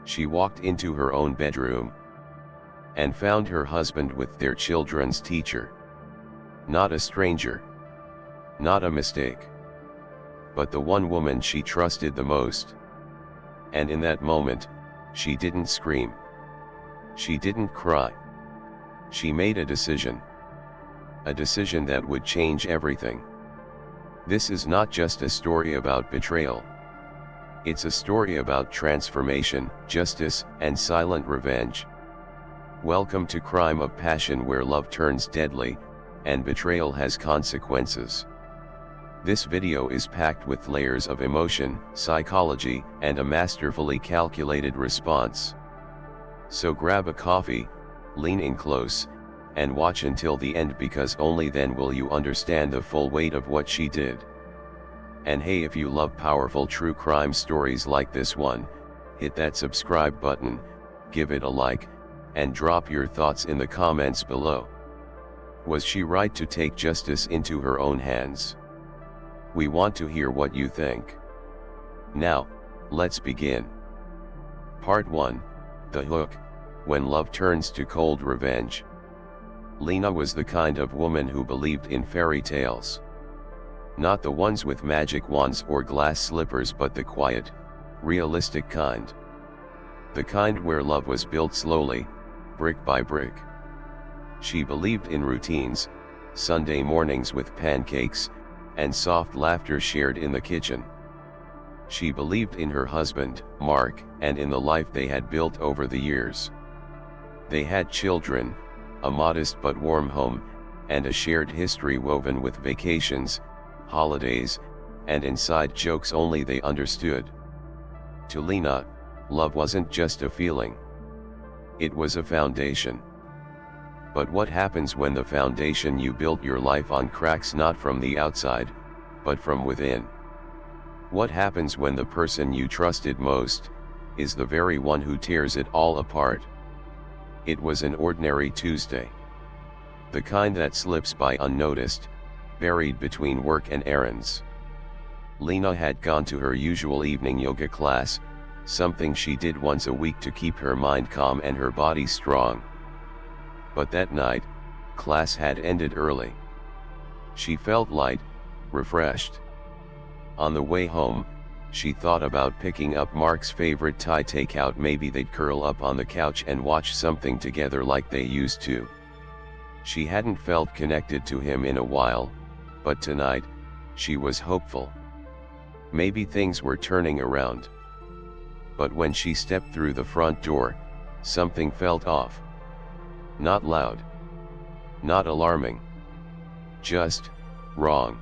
She walked into her own bedroom and found her husband with their children's teacher. Not a stranger, not a mistake, but the one woman she trusted the most. And in that moment, she didn't scream. She didn't cry. She made a decision. A decision that would change everything. This is not just a story about betrayal. It's a story about transformation, justice, and silent revenge. Welcome to Crime of Passion, where love turns deadly, and betrayal has consequences. This video is packed with layers of emotion, psychology, and a masterfully calculated response. So grab a coffee, lean in close, and watch until the end, because only then will you understand the full weight of what she did. And hey, if you love powerful true crime stories like this one, hit that subscribe button, give it a like, and drop your thoughts in the comments below. Was she right to take justice into her own hands? We want to hear what you think. Now, let's begin. Part 1, The Hook, When Love Turns to Cold Revenge. Lena was the kind of woman who believed in fairy tales. Not the ones with magic wands or glass slippers, but the quiet, realistic kind. The kind where love was built slowly, brick by brick. She believed in routines, Sunday mornings with pancakes, and soft laughter shared in the kitchen. She believed in her husband, Mark, and in the life they had built over the years. They had children, a modest but warm home, and a shared history woven with vacations, holidays, and inside jokes only they understood. To Lena, love wasn't just a feeling. It was a foundation. But what happens when the foundation you built your life on cracks, not from the outside, but from within? What happens when the person you trusted most is the very one who tears it all apart? It was an ordinary Tuesday. The kind that slips by unnoticed, buried between work and errands. Lena had gone to her usual evening yoga class, something she did once a week to keep her mind calm and her body strong. But that night, class had ended early. She felt light, refreshed. On the way home, she thought about picking up Mark's favorite Thai takeout. Maybe they'd curl up on the couch and watch something together like they used to. She hadn't felt connected to him in a while, but tonight, she was hopeful. Maybe things were turning around. But when she stepped through the front door, something felt off. Not loud. Not alarming. Just wrong.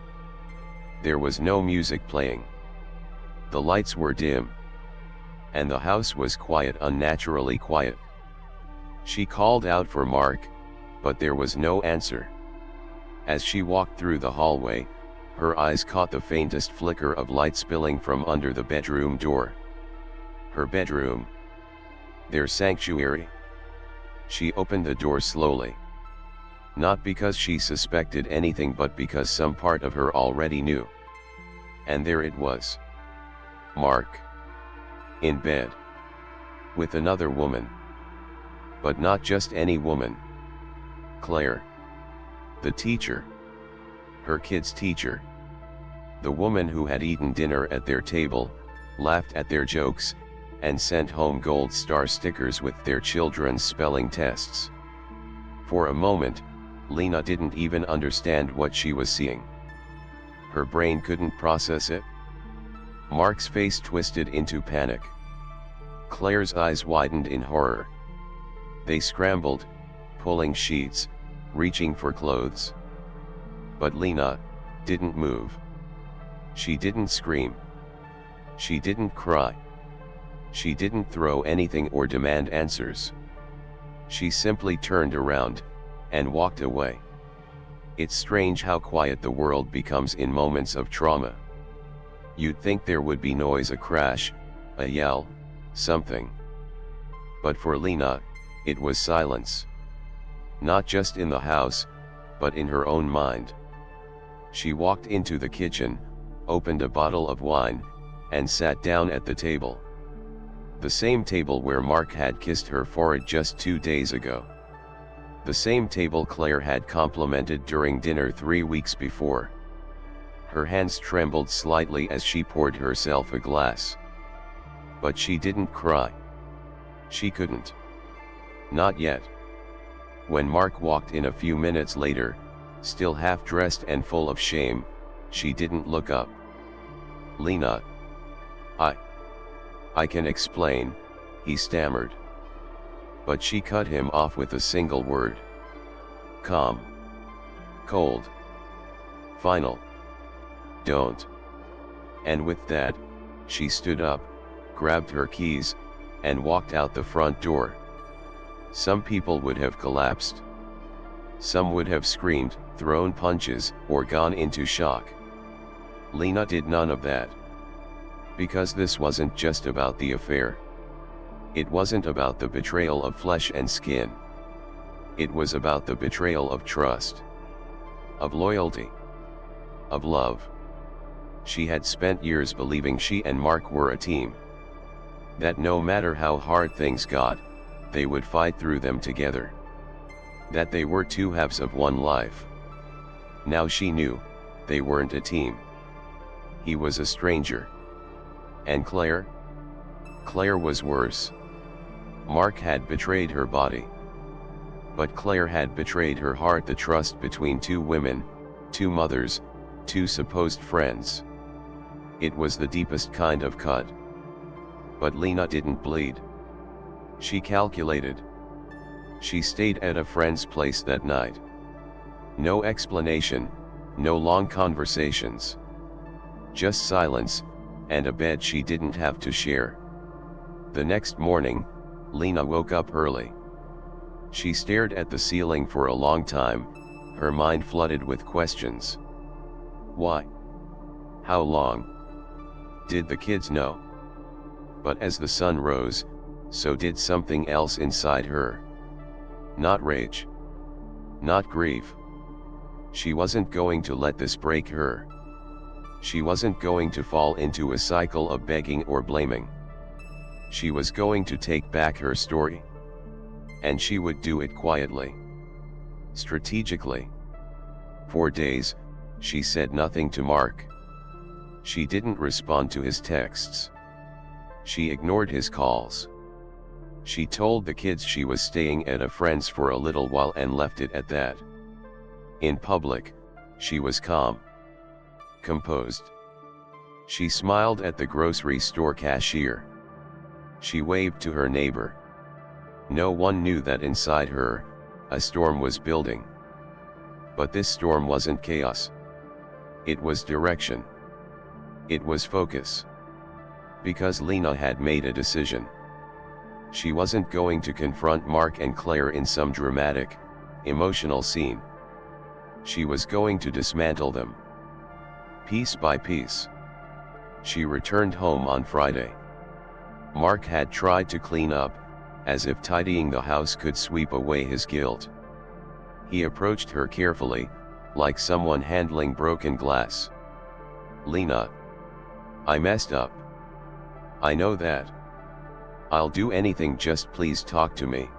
There was no music playing. The lights were dim. And the house was quiet, unnaturally quiet. She called out for Mark, but there was no answer. As she walked through the hallway, her eyes caught the faintest flicker of light spilling from under the bedroom door. Her bedroom. Their sanctuary. She opened the door slowly. Not because she suspected anything, but because some part of her already knew. And there it was. Mark. In bed. With another woman. But not just any woman. Claire. The teacher. Her kids' teacher. The woman who had eaten dinner at their table, laughed at their jokes, and sent home gold star stickers with their children's spelling tests. For a moment, Lena didn't even understand what she was seeing. Her brain couldn't process it. Mark's face twisted into panic. Claire's eyes widened in horror. They scrambled, pulling sheets, reaching for clothes. But Lena didn't move. She didn't scream. She didn't cry. She didn't throw anything or demand answers. She simply turned around and walked away. It's strange how quiet the world becomes in moments of trauma. You'd think there would be noise, a crash, a yell, something. But for Lena, it was silence. Not just in the house, but in her own mind. She walked into the kitchen, opened a bottle of wine, and sat down at the table. The same table where Mark had kissed her forehead just 2 days ago. The same table Claire had complimented during dinner 3 weeks before. Her hands trembled slightly as she poured herself a glass. But she didn't cry. She couldn't. Not yet. When Mark walked in a few minutes later, still half-dressed and full of shame, she didn't look up. "Lena. I can explain," he stammered. But she cut him off with a single word. "Calm. Cold. Final. Don't." And with that, she stood up, grabbed her keys, and walked out the front door. Some people would have collapsed. Some would have screamed, thrown punches, or gone into shock. Lena did none of that. Because this wasn't just about the affair. It wasn't about the betrayal of flesh and skin. It was about the betrayal of trust, of loyalty, of love. She had spent years believing she and Mark were a team. That no matter how hard things got, they would fight through them together. That they were two halves of one life. Now she knew, they weren't a team. He was a stranger. And Claire? Claire was worse. Mark had betrayed her body. But Claire had betrayed her heart, the trust between two women, two mothers, two supposed friends. It was the deepest kind of cut. But Lena didn't bleed. She calculated. She stayed at a friend's place that night. No explanation, no long conversations. Just silence, and a bed she didn't have to share. The next morning, Lena woke up early. She stared at the ceiling for a long time, her mind flooded with questions. Why? How long? Did the kids know? But as the sun rose, so did something else inside her. Not rage. Not grief. She wasn't going to let this break her. She wasn't going to fall into a cycle of begging or blaming. She was going to take back her story. And she would do it quietly. Strategically. For days, she said nothing to Mark. She didn't respond to his texts. She ignored his calls. She told the kids she was staying at a friend's for a little while and left it at that. In public, she was calm. Composed. She smiled at the grocery store cashier. She waved to her neighbor. No one knew that inside her, a storm was building. But this storm wasn't chaos. It was direction. It was focus. Because Lena had made a decision. She wasn't going to confront Mark and Claire in some dramatic, emotional scene. She was going to dismantle them. Piece by piece. She returned home on Friday. Mark had tried to clean up, as if tidying the house could sweep away his guilt. He approached her carefully, like someone handling broken glass. "Lena. I messed up. I know that. I'll do anything, just please talk to me."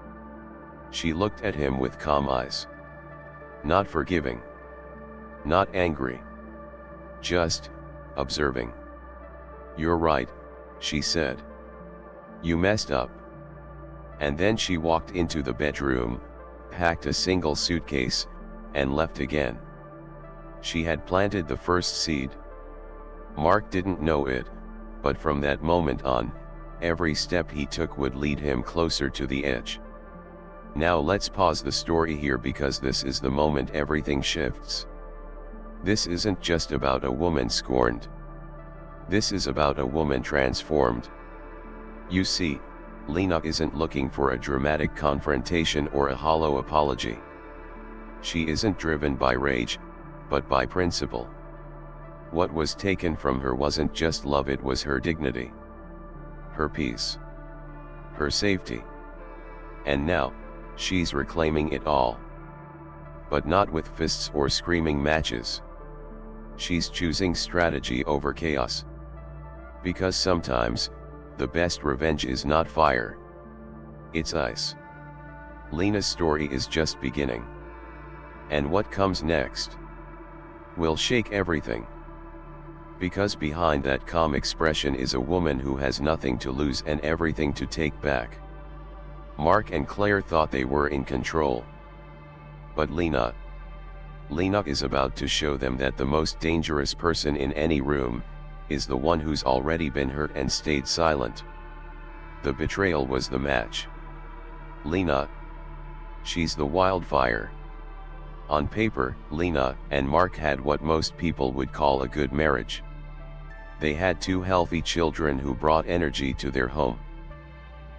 She looked at him with calm eyes. Not forgiving. Not angry. Just observing. "You're right," she said. "You messed up." And then she walked into the bedroom, packed a single suitcase, and left again. She had planted the first seed. Mark didn't know it, but from that moment on, every step he took would lead him closer to the edge. Now let's pause the story here, because this is the moment everything shifts. This isn't just about a woman scorned. This is about a woman transformed. You see, Lena isn't looking for a dramatic confrontation or a hollow apology. She isn't driven by rage, but by principle. What was taken from her wasn't just love, it was her dignity, her peace, her safety. And now, she's reclaiming it all. But not with fists or screaming matches. She's choosing strategy over chaos. Because sometimes, The best revenge is not fire. It's ice. Lena's story is just beginning. And what comes next will shake everything. Because behind that calm expression is a woman who has nothing to lose and everything to take back. Mark and Claire thought they were in control. But Lena is about to show them that the most dangerous person in any room is the one who's already been hurt and stayed silent. The betrayal was the match. Lena, she's the wildfire. On paper, Lena and Mark had what most people would call a good marriage. They had 2 healthy children who brought energy to their home.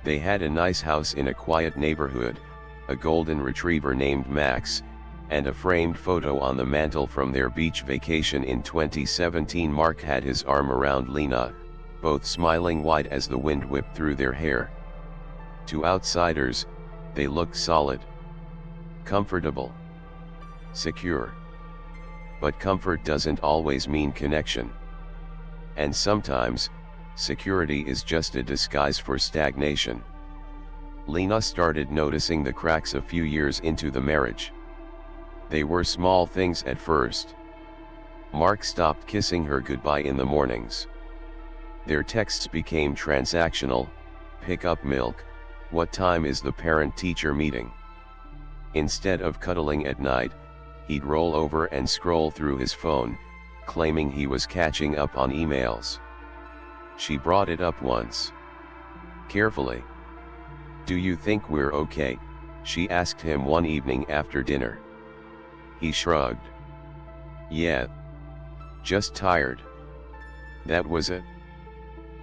They had a nice house in a quiet neighborhood, a golden retriever named Max, and a framed photo on the mantle from their beach vacation in 2017. Mark had his arm around Lena, both smiling wide as the wind whipped through their hair. To outsiders, they looked solid, comfortable, secure. But comfort doesn't always mean connection. And sometimes, security is just a disguise for stagnation. Lena started noticing the cracks a few years into the marriage. They were small things at first. Mark stopped kissing her goodbye in the mornings. Their texts became transactional: pick up milk, what time is the parent-teacher meeting? Instead of cuddling at night, he'd roll over and scroll through his phone, claiming he was catching up on emails. She brought it up once. Carefully. "Do you think we're okay?" she asked him one evening after dinner. He shrugged. "Yeah. Just tired." That was it.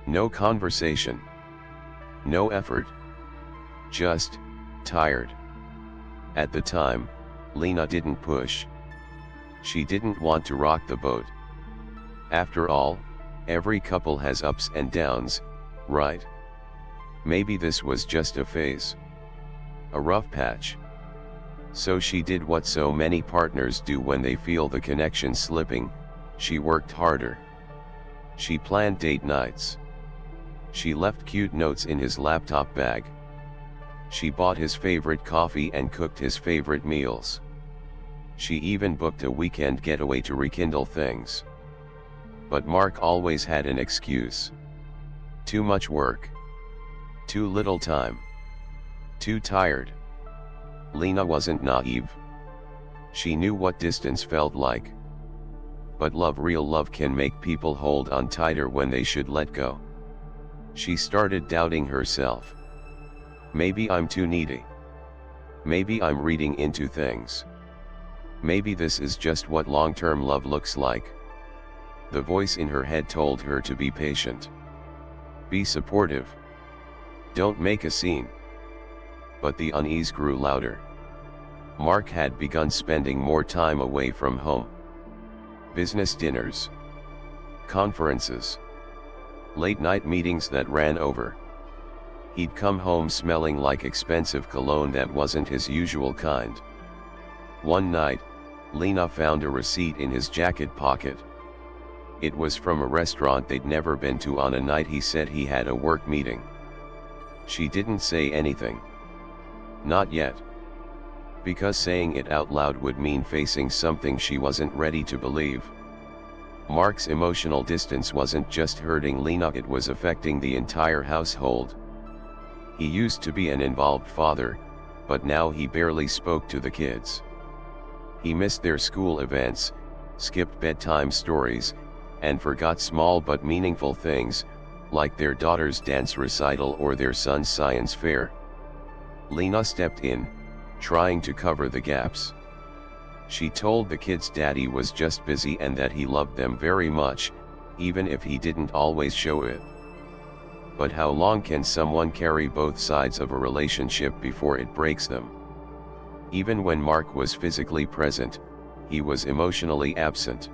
No conversation. No effort. Just, tired. At the time, Lena didn't push. She didn't want to rock the boat. After all, every couple has ups and downs, right? Maybe this was just a phase. A rough patch. So she did what so many partners do when they feel the connection slipping: she worked harder. She planned date nights. She left cute notes in his laptop bag. She bought his favorite coffee and cooked his favorite meals. She even booked a weekend getaway to rekindle things. But Mark always had an excuse. Too much work. Too little time. Too tired. Lena wasn't naive. She knew what distance felt like. But real love can make people hold on tighter when they should let go. She started doubting herself. Maybe I'm too needy. Maybe I'm reading into things. Maybe this is just what long-term love looks like. The voice in her head told her to be patient. Be supportive. Don't make a scene. But the unease grew louder. Mark had begun spending more time away from home. Business dinners. Conferences. Late-night meetings that ran over. He'd come home smelling like expensive cologne that wasn't his usual kind. One night, Lena found a receipt in his jacket pocket. It was from a restaurant they'd never been to on a night he said he had a work meeting. She didn't say anything. Not yet. Because saying it out loud would mean facing something she wasn't ready to believe. Mark's emotional distance wasn't just hurting Lena, it was affecting the entire household. He used to be an involved father, but now he barely spoke to the kids. He missed their school events, skipped bedtime stories, and forgot small but meaningful things, like their daughter's dance recital or their son's science fair. Lena stepped in, trying to cover the gaps. She told the kids Daddy was just busy and that he loved them very much, even if he didn't always show it. But how long can someone carry both sides of a relationship before it breaks them? Even when Mark was physically present, he was emotionally absent.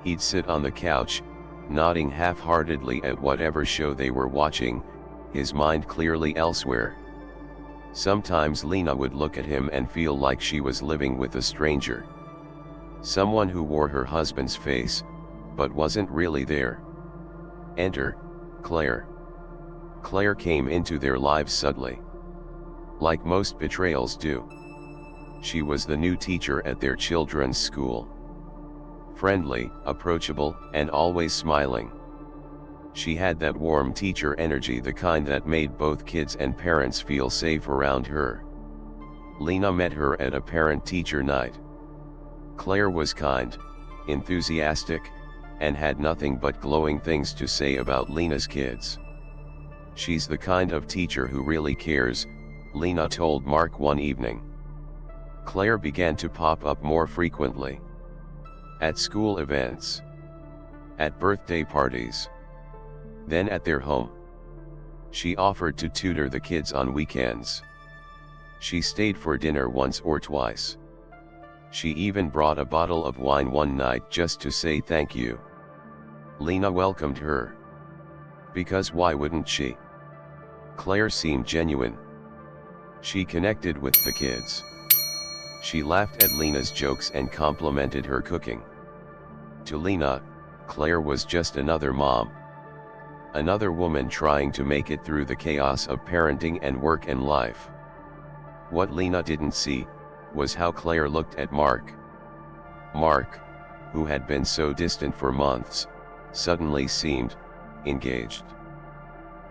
He'd sit on the couch, nodding half-heartedly at whatever show they were watching, his mind clearly elsewhere. Sometimes Lena would look at him and feel like she was living with a stranger. Someone who wore her husband's face, but wasn't really there. Enter Claire. Claire came into their lives suddenly. Like most betrayals do. She was the new teacher at their children's school. Friendly, approachable, and always smiling. She had that warm teacher energy, the kind that made both kids and parents feel safe around her. Lena met her at a parent-teacher night. Claire was kind, enthusiastic, and had nothing but glowing things to say about Lena's kids. "She's the kind of teacher who really cares," Lena told Mark one evening. Claire began to pop up more frequently. At school events. At birthday parties. Then at their home. She offered to tutor the kids on weekends. She stayed for dinner once or twice. She even brought a bottle of wine one night just to say thank you. Lena welcomed her. Because why wouldn't she? Claire seemed genuine. She connected with the kids. She laughed at Lena's jokes and complimented her cooking. To Lena, Claire was just another mom. Another woman trying to make it through the chaos of parenting and work and life. What Lena didn't see was how Claire looked at Mark. Mark, who had been so distant for months, suddenly seemed engaged.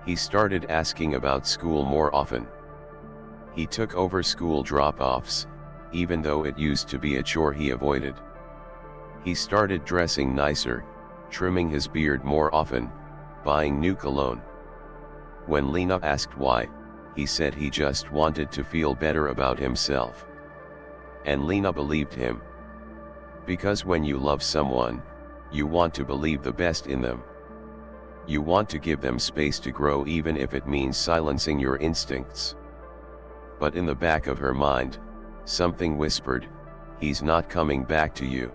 He started asking about school more often. He took over school drop-offs, even though it used to be a chore he avoided. He started dressing nicer, trimming his beard more often, buying new cologne. When Lena asked why, he said he just wanted to feel better about himself. And Lena believed him. Because when you love someone, you want to believe the best in them. You want to give them space to grow, even if it means silencing your instincts. But in the back of her mind, something whispered, "He's not coming back to you.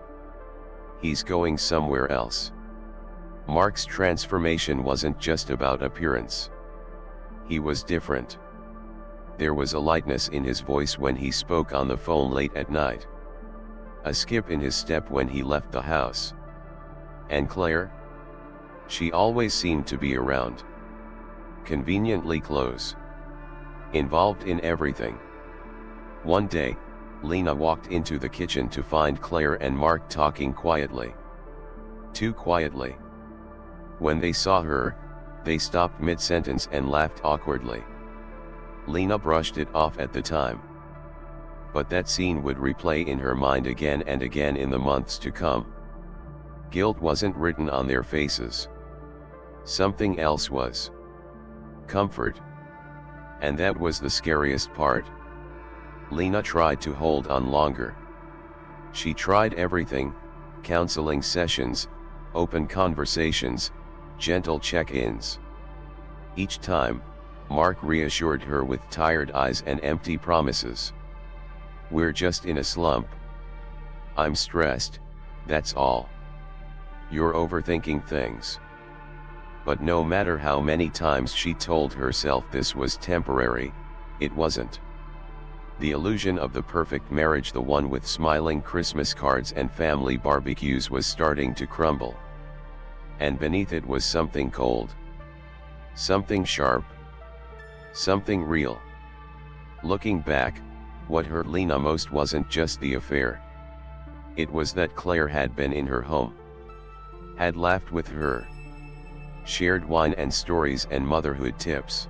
He's going somewhere else." Mark's transformation wasn't just about appearance. He was different. There was a lightness in his voice when he spoke on the phone late at night. A skip in his step when he left the house. And Claire? She always seemed to be around. Conveniently close. Involved in everything. One day, Lena walked into the kitchen to find Claire and Mark talking quietly. Too quietly. When they saw her, they stopped mid-sentence and laughed awkwardly. Lena brushed it off at the time. But that scene would replay in her mind again and again in the months to come. Guilt wasn't written on their faces. Something else was. Comfort. And that was the scariest part. Lena tried to hold on longer. She tried everything: counseling sessions, open conversations, gentle check-ins. Each time, Mark reassured her with tired eyes and empty promises. "We're just in a slump. I'm stressed, that's all. You're overthinking things." But no matter how many times she told herself this was temporary, it wasn't. The illusion of the perfect marriage, the one with smiling Christmas cards and family barbecues, was starting to crumble. And beneath it was something cold. Something sharp. Something real. Looking back, what hurt Lena most wasn't just the affair. It was that Claire had been in her home. Had laughed with her. Shared wine and stories and motherhood tips.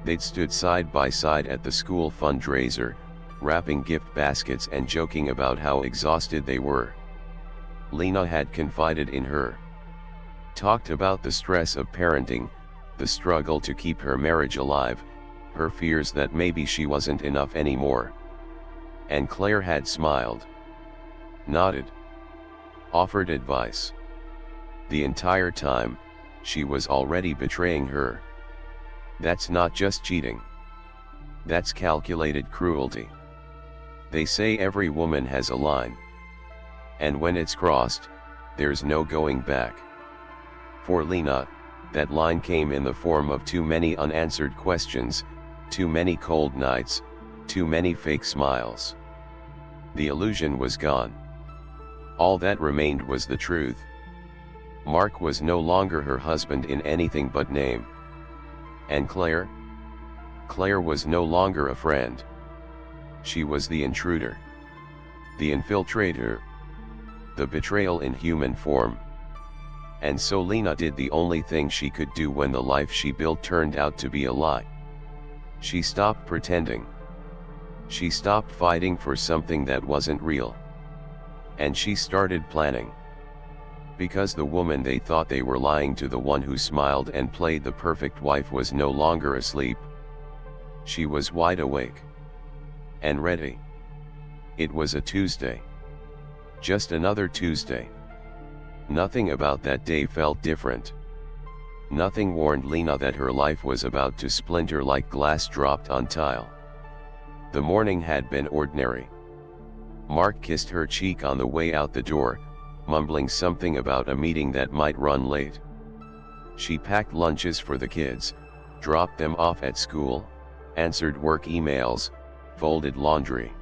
They'd stood side by side at the school fundraiser, wrapping gift baskets and joking about how exhausted they were. Lena had confided in her. Talked about the stress of parenting, the struggle to keep her marriage alive, her fears that maybe she wasn't enough anymore. And Claire had smiled. Nodded. Offered advice. The entire time, she was already betraying her. That's not just cheating. That's calculated cruelty. They say every woman has a line. And when it's crossed, there's no going back. For Lena, that line came in the form of too many unanswered questions, too many cold nights, too many fake smiles. The illusion was gone. All that remained was the truth. Mark was no longer her husband in anything but name. And Claire? Claire was no longer a friend. She was the intruder. The infiltrator. The betrayal in human form. And so Lena did the only thing she could do when the life she built turned out to be a lie. She stopped pretending. She stopped fighting for something that wasn't real. And she started planning. Because the woman they thought they were lying to, the one who smiled and played the perfect wife, was no longer asleep. She was wide awake. And ready. It was a Tuesday. Just another Tuesday. Nothing about that day felt different. Nothing warned Lena that her life was about to splinter like glass dropped on tile. The morning had been ordinary. Mark kissed her cheek on the way out the door, mumbling something about a meeting that might run late. She packed lunches for the kids, dropped them off at school, answered work emails, folded laundry.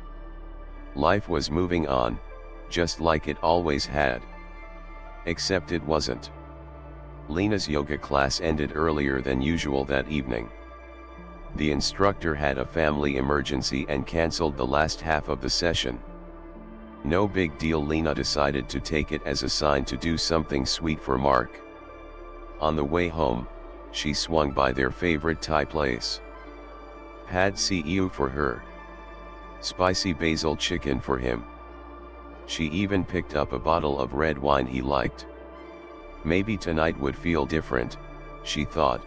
Life was moving on, just like it always had. Except it wasn't. Lena's yoga class ended earlier than usual that evening. The instructor had a family emergency and canceled the last half of the session. No big deal. Lena decided to take it as a sign to do something sweet for Mark. On the way home, she swung by their favorite Thai place. Pad see ew for her. Spicy basil chicken for him. She even picked up a bottle of red wine he liked. Maybe tonight would feel different, she thought.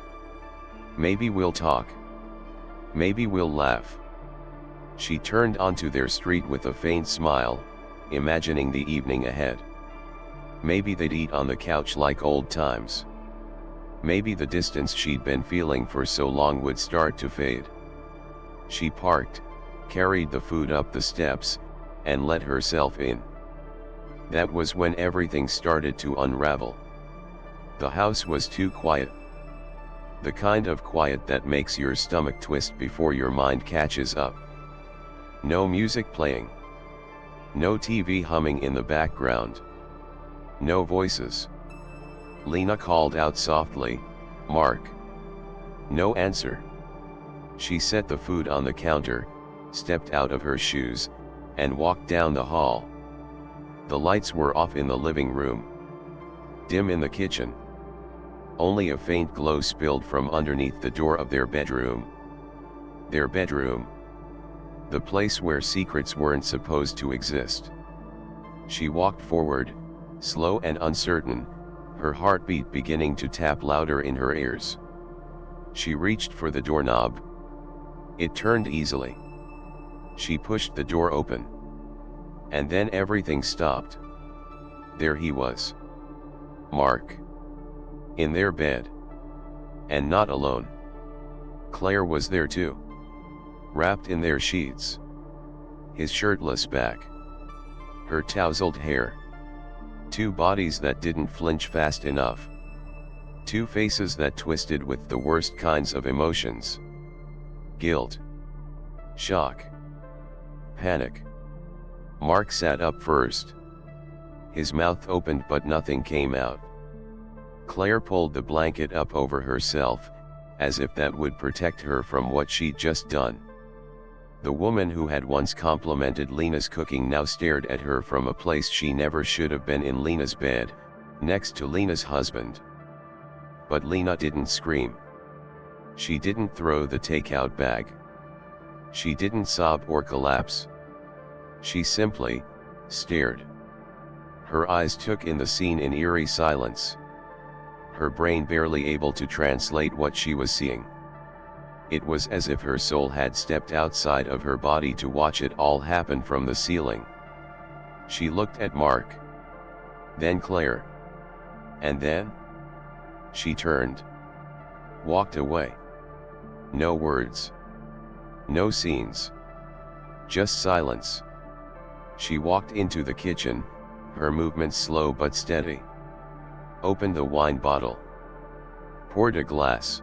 Maybe we'll talk. Maybe we'll laugh. She turned onto their street with a faint smile, imagining the evening ahead. Maybe they'd eat on the couch like old times. Maybe the distance she'd been feeling for so long would start to fade. She parked, carried the food up the steps, and let herself in. That was when everything started to unravel. The house was too quiet. The kind of quiet that makes your stomach twist before your mind catches up. No music playing. No TV humming in the background. No voices. Lena called out softly, "Mark." No answer. She set the food on the counter, stepped out of her shoes, and walked down the hall. The lights were off in the living room. Dim in the kitchen. Only a faint glow spilled from underneath the door of their bedroom. Their bedroom. The place where secrets weren't supposed to exist. She walked forward, slow and uncertain, her heartbeat beginning to tap louder in her ears. She reached for the doorknob. It turned easily. She pushed the door open. And then everything stopped. There he was. Mark. In their bed. And not alone. Claire was there too. Wrapped in their sheets. His shirtless back. Her tousled hair. Two bodies that didn't flinch fast enough. Two faces that twisted with the worst kinds of emotions. Guilt. Shock. Panic. Mark sat up first. His mouth opened but nothing came out. Claire pulled the blanket up over herself, as if that would protect her from what she'd just done. The woman who had once complimented Lena's cooking now stared at her from a place she never should have been, in Lena's bed, next to Lena's husband. But Lena didn't scream. She didn't throw the takeout bag. She didn't sob or collapse. She simply stared. Her eyes took in the scene in eerie silence. Her brain barely able to translate what she was seeing. It was as if her soul had stepped outside of her body to watch it all happen from the ceiling. She looked at Mark. Then Claire. And then? She turned. Walked away. No words. No scenes. Just silence. She walked into the kitchen, her movements slow but steady. Opened the wine bottle. Poured a glass.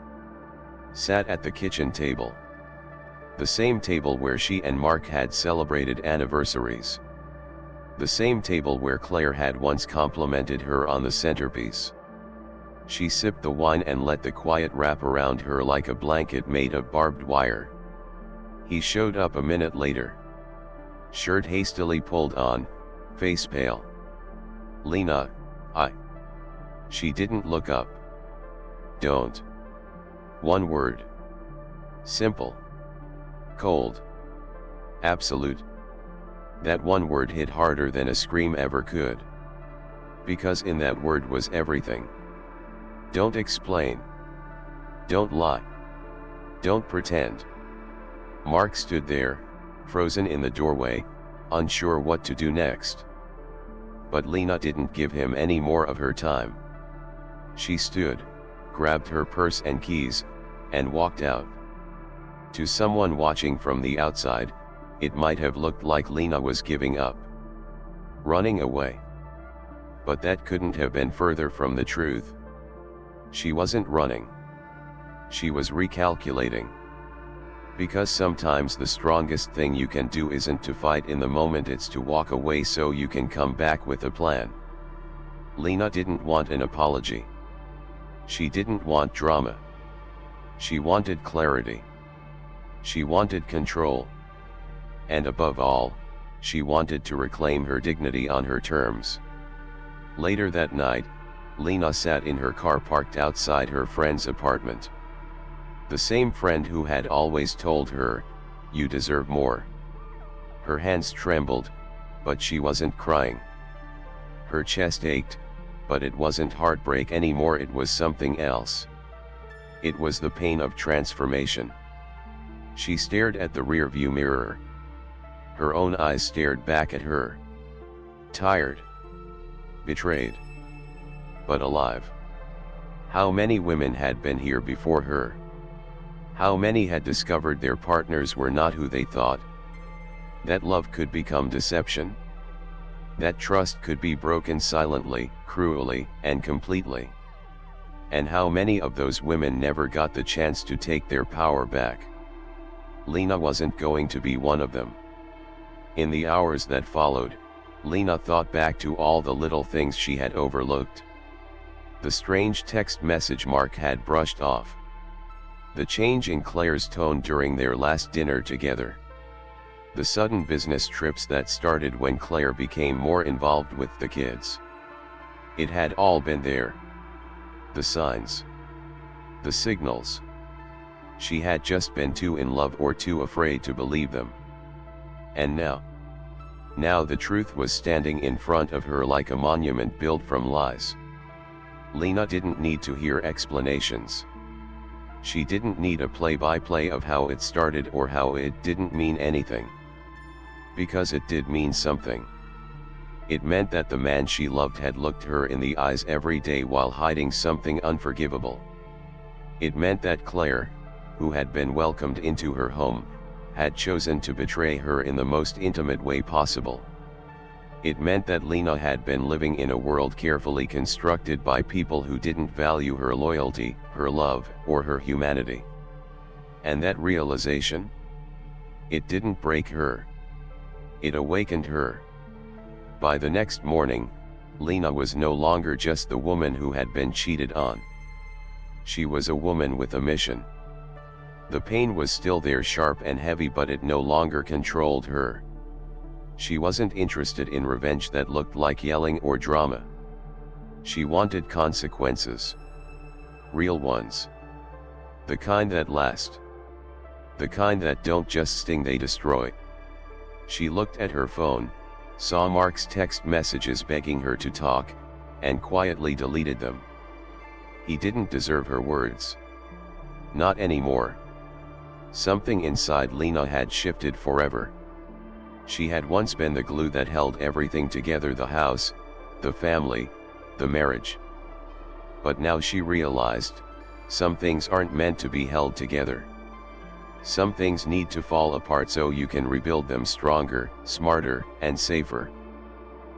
Sat at the kitchen table. The same table where she and Mark had celebrated anniversaries. The same table where Claire had once complimented her on the centerpiece. She sipped the wine and let the quiet wrap around her like a blanket made of barbed wire. He showed up a minute later. Shirt hastily pulled on, face pale. "Lena, I..." She didn't look up. "Don't." One word. Simple. Cold. Absolute. That one word hit harder than a scream ever could. Because in that word was everything. Don't explain. Don't lie. Don't pretend. Mark stood there, frozen in the doorway, unsure what to do next. But Lena didn't give him any more of her time. She stood, grabbed her purse and keys, and walked out. To someone watching from the outside, it might have looked like Lena was giving up, running away. But that couldn't have been further from the truth. She wasn't running. She was recalculating. Because sometimes the strongest thing you can do isn't to fight in the moment, it's to walk away so you can come back with a plan. Lena didn't want an apology. She didn't want drama. She wanted clarity. She wanted control. And above all, she wanted to reclaim her dignity on her terms. Later that night, Lena sat in her car parked outside her friend's apartment. The same friend who had always told her, "You deserve more." Her hands trembled, but she wasn't crying. Her chest ached, but it wasn't heartbreak anymore, it was something else. It was the pain of transformation. She stared at the rearview mirror. Her own eyes stared back at her. Tired. Betrayed. But alive. How many women had been here before her? How many had discovered their partners were not who they thought? That love could become deception? That trust could be broken silently, cruelly, and completely? And how many of those women never got the chance to take their power back? Lena wasn't going to be one of them. In the hours that followed, Lena thought back to all the little things she had overlooked. The strange text message Mark had brushed off. The change in Claire's tone during their last dinner together. The sudden business trips that started when Claire became more involved with the kids. It had all been there. The signs. The signals. She had just been too in love or too afraid to believe them. And now the truth was standing in front of her like a monument built from lies. Lena didn't need to hear explanations. She didn't need a play-by-play of how it started or how it didn't mean anything. Because it did mean something. It meant that the man she loved had looked her in the eyes every day while hiding something unforgivable. It meant that Claire, who had been welcomed into her home, had chosen to betray her in the most intimate way possible. It meant that Lena had been living in a world carefully constructed by people who didn't value her loyalty, her love, or her humanity. And that realization? It didn't break her. It awakened her. By the next morning, Lena was no longer just the woman who had been cheated on. She was a woman with a mission. The pain was still there, sharp and heavy, but it no longer controlled her. She wasn't interested in revenge that looked like yelling or drama. She wanted consequences. Real ones. The kind that last. The kind that don't just sting, they destroy. She looked at her phone, saw Mark's text messages begging her to talk, and quietly deleted them. He didn't deserve her words. Not anymore. Something inside Lena had shifted forever. She had once been the glue that held everything together, the house, the family, the marriage. But now she realized, some things aren't meant to be held together. Some things need to fall apart so you can rebuild them stronger, smarter, and safer.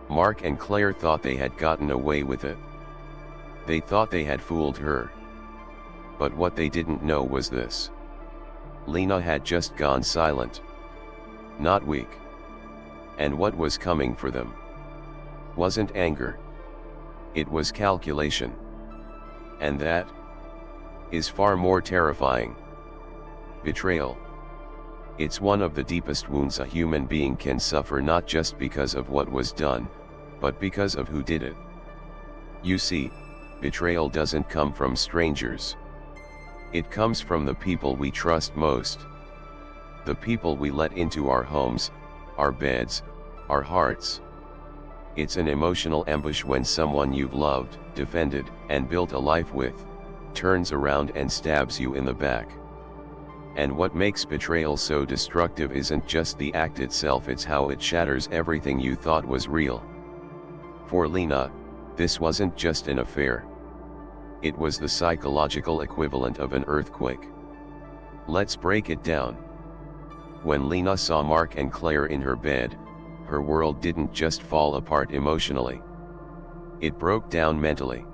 Mark and Claire thought they had gotten away with it. They thought they had fooled her. But what they didn't know was this. Lena had just gone silent. Not weak. And what was coming for them wasn't anger. It was calculation. And that is far more terrifying. Betrayal. It's one of the deepest wounds a human being can suffer, not just because of what was done, but because of who did it. You see, betrayal doesn't come from strangers. It comes from the people we trust most. The people we let into our homes, our beds, our hearts. It's an emotional ambush when someone you've loved, defended, and built a life with, turns around and stabs you in the back. And what makes betrayal so destructive isn't just the act itself, it's how it shatters everything you thought was real. For Lena, this wasn't just an affair. It was the psychological equivalent of an earthquake. Let's break it down. When Lena saw Mark and Claire in her bed, her world didn't just fall apart emotionally. It broke down mentally.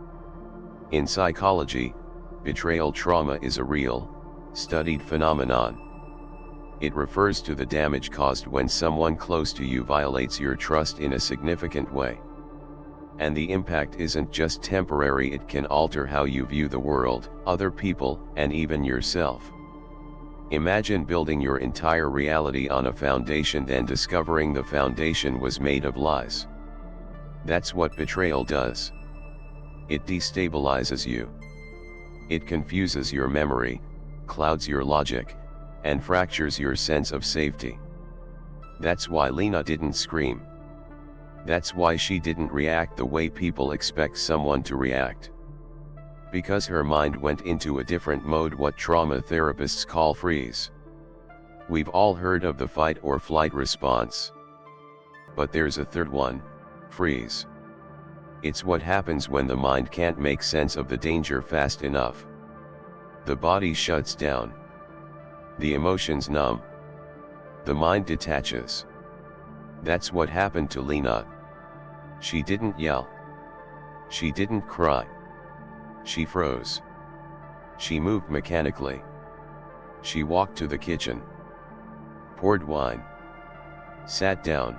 In psychology, betrayal trauma is a real, studied phenomenon. It refers to the damage caused when someone close to you violates your trust in a significant way. And the impact isn't just temporary, it can alter how you view the world, other people, and even yourself. Imagine building your entire reality on a foundation, then discovering the foundation was made of lies. That's what betrayal does. It destabilizes you. It confuses your memory, clouds your logic, and fractures your sense of safety. That's why Lena didn't scream. That's why she didn't react the way people expect someone to react. Because her mind went into a different mode, what trauma therapists call freeze. We've all heard of the fight or flight response. But there's a third one, freeze. It's what happens when the mind can't make sense of the danger fast enough. The body shuts down. The emotions numb. The mind detaches. That's what happened to Lena. She didn't yell. She didn't cry. She froze. She moved mechanically. She walked to the kitchen, poured wine, sat down.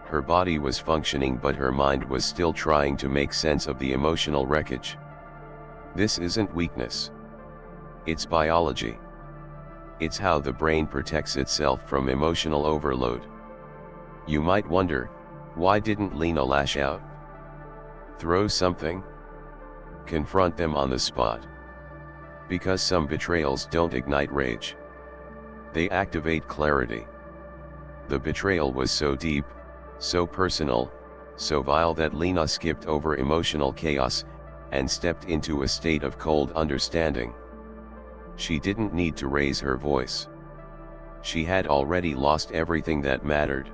Her body was functioning, but her mind was still trying to make sense of the emotional wreckage. This isn't weakness. It's biology. It's how the brain protects itself from emotional overload. You might wonder, why didn't Lena lash out? Throw something? Confront them on the spot? Because some betrayals don't ignite rage. They activate clarity. The betrayal was so deep, so personal, so vile that Lena skipped over emotional chaos, and stepped into a state of cold understanding. She didn't need to raise her voice. She had already lost everything that mattered.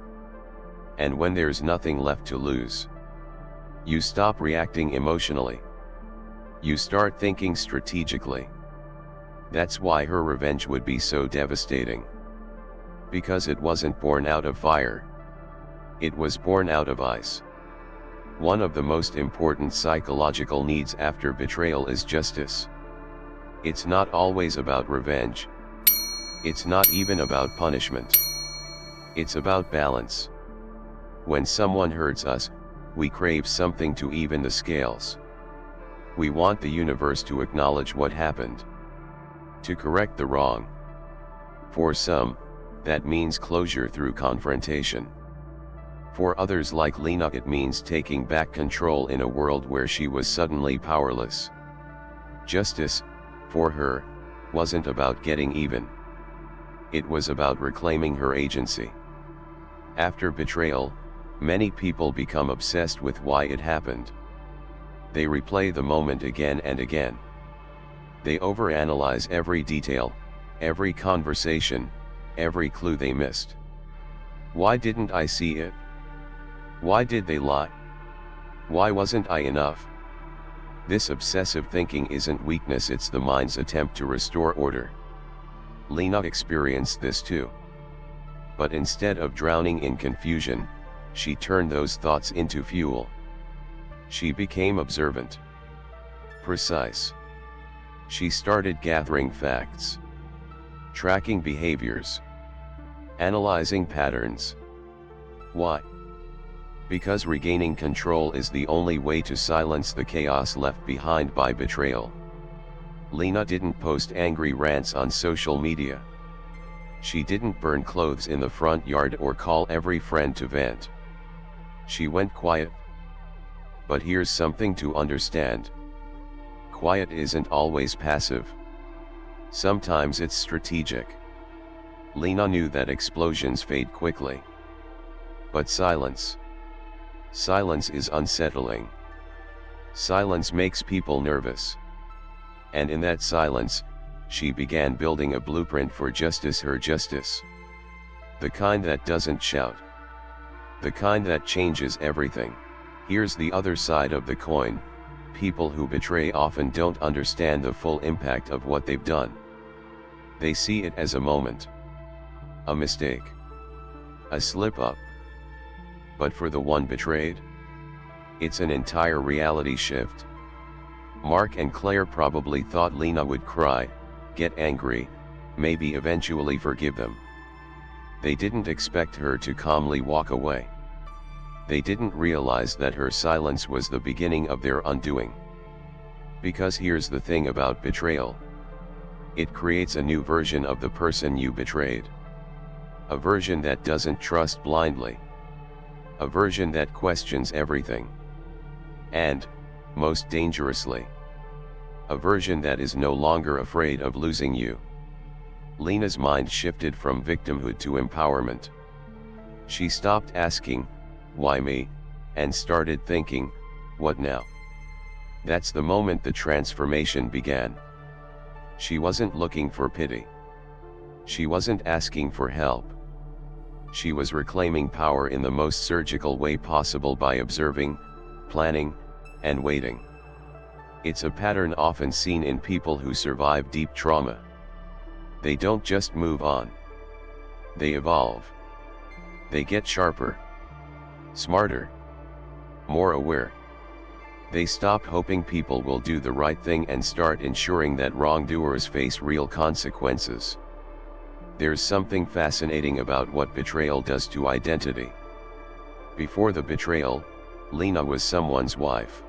And when there's nothing left to lose, you stop reacting emotionally. You start thinking strategically. That's why her revenge would be so devastating. Because it wasn't born out of fire. It was born out of ice. One of the most important psychological needs after betrayal is justice. It's not always about revenge. It's not even about punishment. It's about balance. When someone hurts us, we crave something to even the scales. We want the universe to acknowledge what happened, to correct the wrong. For some, that means closure through confrontation. For others like Lena, it means taking back control in a world where she was suddenly powerless. Justice, for her, wasn't about getting even. It was about reclaiming her agency. After betrayal, many people become obsessed with why it happened. They replay the moment again and again. They overanalyze every detail, every conversation, every clue they missed. Why didn't I see it? Why did they lie? Why wasn't I enough? This obsessive thinking isn't weakness, it's the mind's attempt to restore order. Lena experienced this too. But instead of drowning in confusion, she turned those thoughts into fuel. She became observant, precise. She started gathering facts, tracking behaviors, analyzing patterns. Why? Because regaining control is the only way to silence the chaos left behind by betrayal. Lena didn't post angry rants on social media. She didn't burn clothes in the front yard or call every friend to vent. She went quiet. But here's something to understand. Quiet isn't always passive. Sometimes it's strategic. Lena knew that explosions fade quickly. But silence is unsettling. Silence makes people nervous. And in that silence, she began building a blueprint for justice, her justice. The kind that doesn't shout. The kind that changes everything. Here's the other side of the coin. People who betray often don't understand the full impact of what they've done. They see it as a moment. A mistake. A slip-up. But for the one betrayed, it's an entire reality shift. Mark and Claire probably thought Lena would cry, get angry, maybe eventually forgive them. They didn't expect her to calmly walk away. They didn't realize that her silence was the beginning of their undoing. Because here's the thing about betrayal. It creates a new version of the person you betrayed. A version that doesn't trust blindly. A version that questions everything. And, most dangerously, a version that is no longer afraid of losing you. Lena's mind shifted from victimhood to empowerment. She stopped asking, why me, and started thinking, what now? That's the moment the transformation began. She wasn't looking for pity. She wasn't asking for help. She was reclaiming power in the most surgical way possible by observing, planning, and waiting. It's a pattern often seen in people who survive deep trauma. They don't just move on. They evolve. They get sharper, smarter, more aware. They stop hoping people will do the right thing and start ensuring that wrongdoers face real consequences. There's something fascinating about what betrayal does to identity. Before the betrayal, Lena was someone's wife,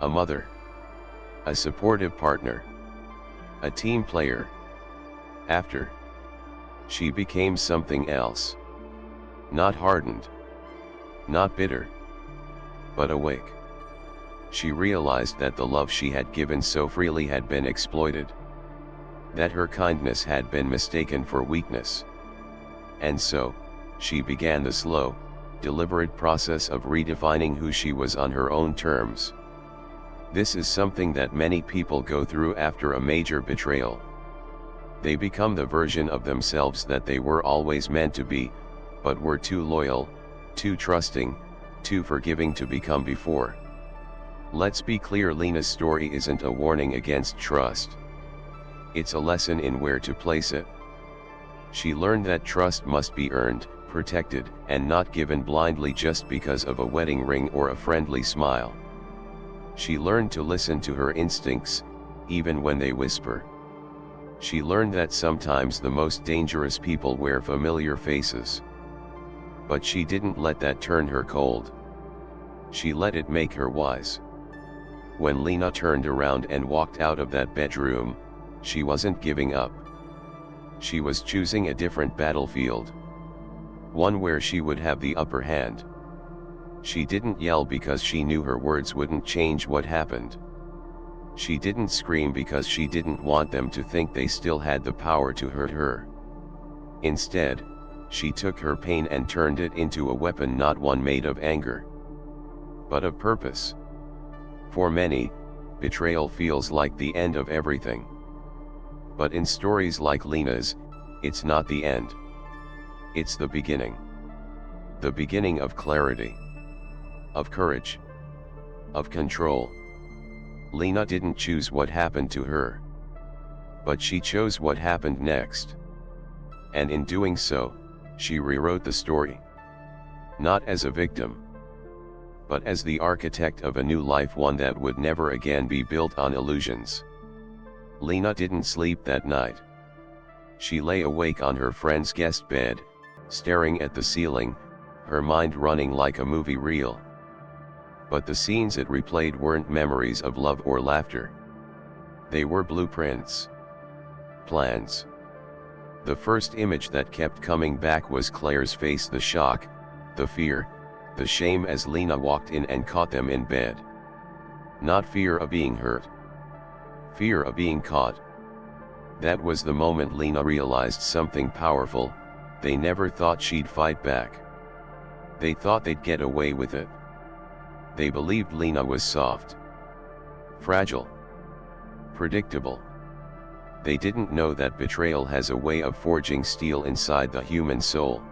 a mother, a supportive partner, a team player. After, she became something else. Not hardened, not bitter, but awake. She realized that the love she had given so freely had been exploited. That her kindness had been mistaken for weakness. And so, she began the slow, deliberate process of redefining who she was on her own terms. This is something that many people go through after a major betrayal. They become the version of themselves that they were always meant to be, but were too loyal, too trusting, too forgiving to become before. Let's be clear, Lena's story isn't a warning against trust. It's a lesson in where to place it. She learned that trust must be earned, protected, and not given blindly just because of a wedding ring or a friendly smile. She learned to listen to her instincts, even when they whisper. She learned that sometimes the most dangerous people wear familiar faces. But she didn't let that turn her cold. She let it make her wise. When Lena turned around and walked out of that bedroom, she wasn't giving up. She was choosing a different battlefield. One where she would have the upper hand. She didn't yell because she knew her words wouldn't change what happened. She didn't scream because she didn't want them to think they still had the power to hurt her. Instead, she took her pain and turned it into a weapon, not one made of anger, but of purpose. For many, betrayal feels like the end of everything. But in stories like Lena's, it's not the end. It's the beginning. The beginning of clarity. Of courage. Of control. Lena didn't choose what happened to her. But she chose what happened next. And in doing so, she rewrote the story. Not as a victim, but as the architect of a new life, one that would never again be built on illusions. Lena didn't sleep that night. She lay awake on her friend's guest bed, staring at the ceiling, her mind running like a movie reel. But the scenes it replayed weren't memories of love or laughter. They were blueprints. Plans. The first image that kept coming back was Claire's face, the shock, the fear, the shame as Lena walked in and caught them in bed. Not fear of being hurt. Fear of being caught. That was the moment Lena realized something powerful. They never thought she'd fight back. They thought they'd get away with it. They believed Lena was soft, fragile, predictable. They didn't know that betrayal has a way of forging steel inside the human soul.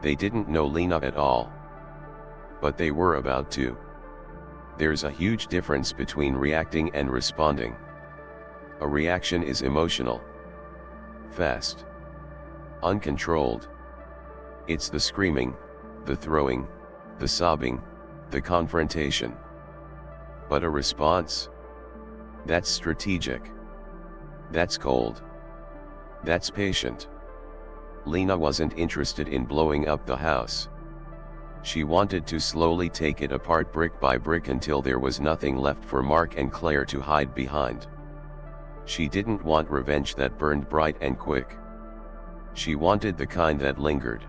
They didn't know Lena at all. But they were about to. There's a huge difference between reacting and responding. A reaction is emotional, fast, uncontrolled. It's the screaming, the throwing, the sobbing, the confrontation. But a response? That's strategic. That's cold. That's patient. Lena wasn't interested in blowing up the house. She wanted to slowly take it apart brick by brick until there was nothing left for Mark and Claire to hide behind. She didn't want revenge that burned bright and quick. She wanted the kind that lingered.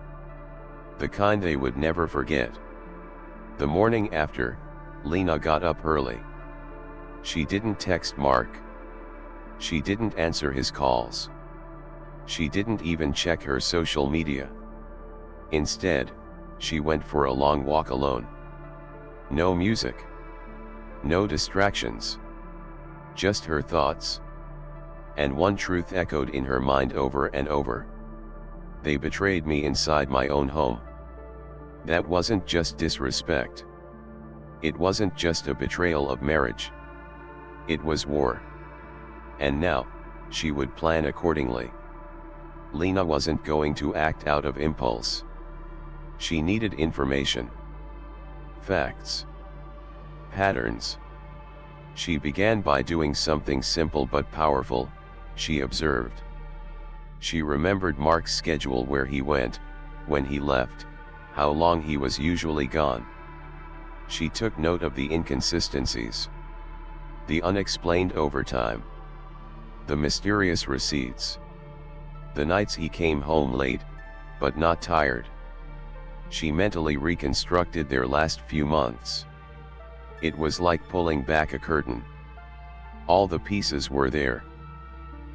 The kind they would never forget. The morning after, Lena got up early. She didn't text Mark. She didn't answer his calls. She didn't even check her social media. Instead, she went for a long walk alone. No music. No distractions. Just her thoughts. And one truth echoed in her mind over and over. They betrayed me inside my own home. That wasn't just disrespect. It wasn't just a betrayal of marriage. It was war. And now, she would plan accordingly. Lena wasn't going to act out of impulse. She needed information. Facts. Patterns. She began by doing something simple but powerful. She observed. She remembered Mark's schedule, where he went, when he left, how long he was usually gone. She took note of the inconsistencies. The unexplained overtime. The mysterious receipts. The nights he came home late, but not tired. She mentally reconstructed their last few months. It was like pulling back a curtain. All the pieces were there.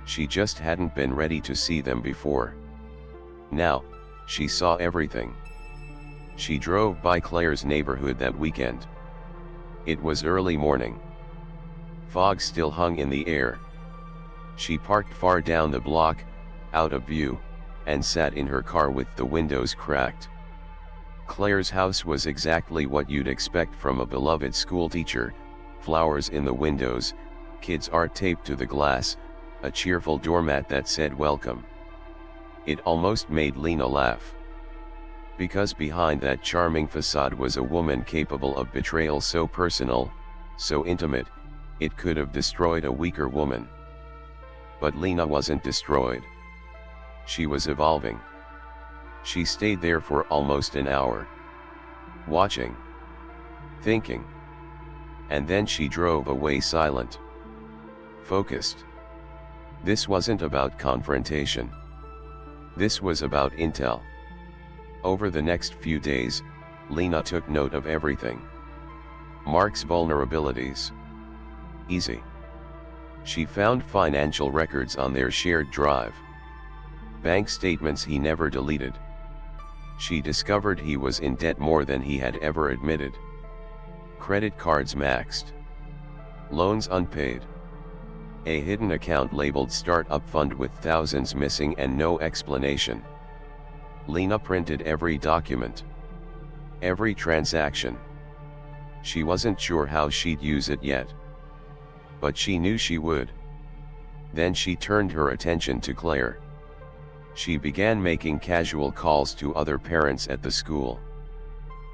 She just hadn't been ready to see them before. Now, she saw everything. She drove by Claire's neighborhood that weekend. It was early morning. Fog still hung in the air. She parked far down the block, out of view, and sat in her car with the windows cracked. Claire's house was exactly what you'd expect from a beloved schoolteacher: flowers in the windows, kids' art taped to the glass, a cheerful doormat that said welcome. It almost made Lena laugh. Because behind that charming facade was a woman capable of betrayal so personal, so intimate, it could have destroyed a weaker woman. But Lena wasn't destroyed. She was evolving. She stayed there for almost an hour. Watching. Thinking. And then she drove away silent. Focused. This wasn't about confrontation. This was about intel. Over the next few days, Lena took note of everything. Mark's vulnerabilities. Easy. She found financial records on their shared drive. Bank statements he never deleted. She discovered he was in debt more than he had ever admitted. Credit cards maxed. Loans unpaid. A hidden account labeled startup fund with thousands missing and no explanation. Lena printed every document. Every transaction. She wasn't sure how she'd use it yet. But she knew she would. Then she turned her attention to Claire. She began making casual calls to other parents at the school.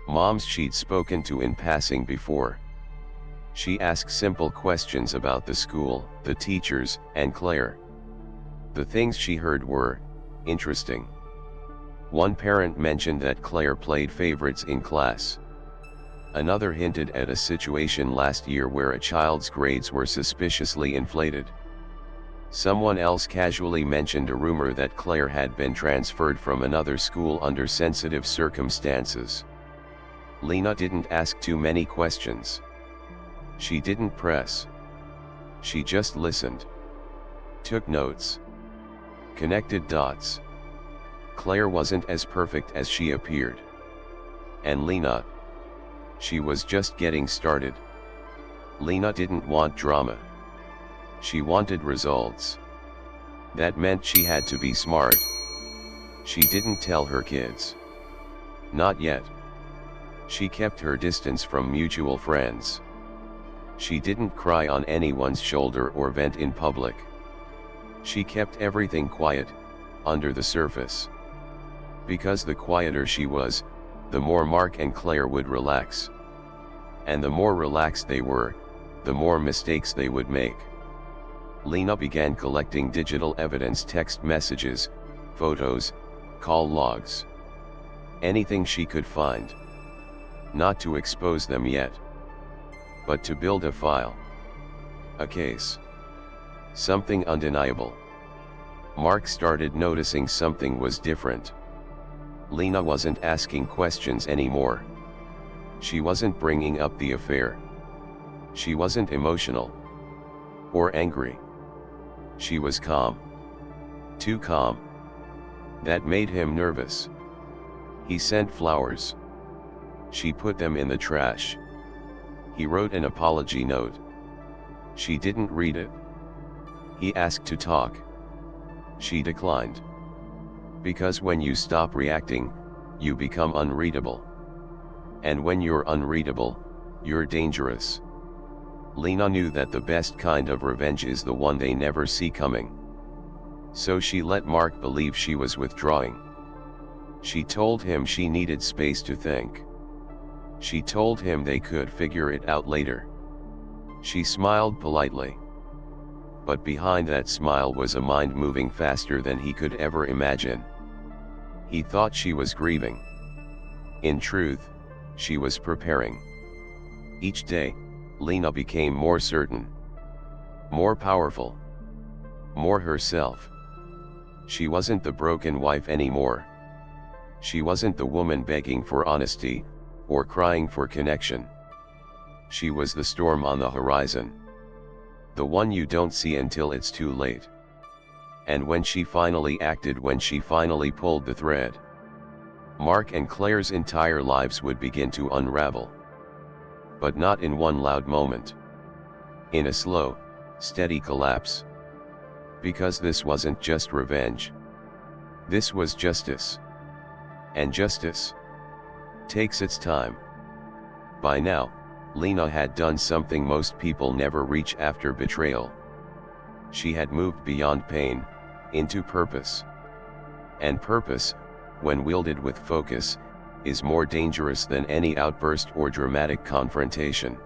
Moms she'd spoken to in passing before. She asked simple questions about the school, the teachers, and Claire. The things she heard were interesting. One parent mentioned that Claire played favorites in class. Another hinted at a situation last year where a child's grades were suspiciously inflated. Someone else casually mentioned a rumor that Claire had been transferred from another school under sensitive circumstances. Lena didn't ask too many questions. She didn't press. She just listened. Took notes. Connected dots. Claire wasn't as perfect as she appeared. And Lena? She was just getting started. Lena didn't want drama. She wanted results. That meant she had to be smart. She didn't tell her kids. Not yet. She kept her distance from mutual friends. She didn't cry on anyone's shoulder or vent in public. She kept everything quiet, under the surface. Because the quieter she was, the more Mark and Claire would relax. And the more relaxed they were, the more mistakes they would make. Lena began collecting digital evidence, text messages, photos, call logs. Anything she could find. Not to expose them yet, but to build a file. A case. Something undeniable. Mark started noticing something was different. Lena wasn't asking questions anymore. She wasn't bringing up the affair. She wasn't emotional. Or angry. She was calm. Too calm. That made him nervous. He sent flowers. She put them in the trash. He wrote an apology note. She didn't read it. He asked to talk. She declined. Because when you stop reacting, you become unreadable. And when you're unreadable, you're dangerous. Lena knew that the best kind of revenge is the one they never see coming. So she let Mark believe she was withdrawing. She told him she needed space to think. She told him they could figure it out later. She smiled politely. But behind that smile was a mind moving faster than he could ever imagine. He thought she was grieving. In truth, she was preparing. Each day, Lena became more certain. More powerful. More herself. She wasn't the broken wife anymore. She wasn't the woman begging for honesty, or crying for connection. She was the storm on the horizon. The one you don't see until it's too late. And when she finally acted, when she finally pulled the thread, Mark and Claire's entire lives would begin to unravel. But not in one loud moment. In a slow, steady collapse. Because this wasn't just revenge. This was justice. And justice takes its time. By now, Lena had done something most people never reach after betrayal. She had moved beyond pain, into purpose. And purpose, when wielded with focus, is more dangerous than any outburst or dramatic confrontation.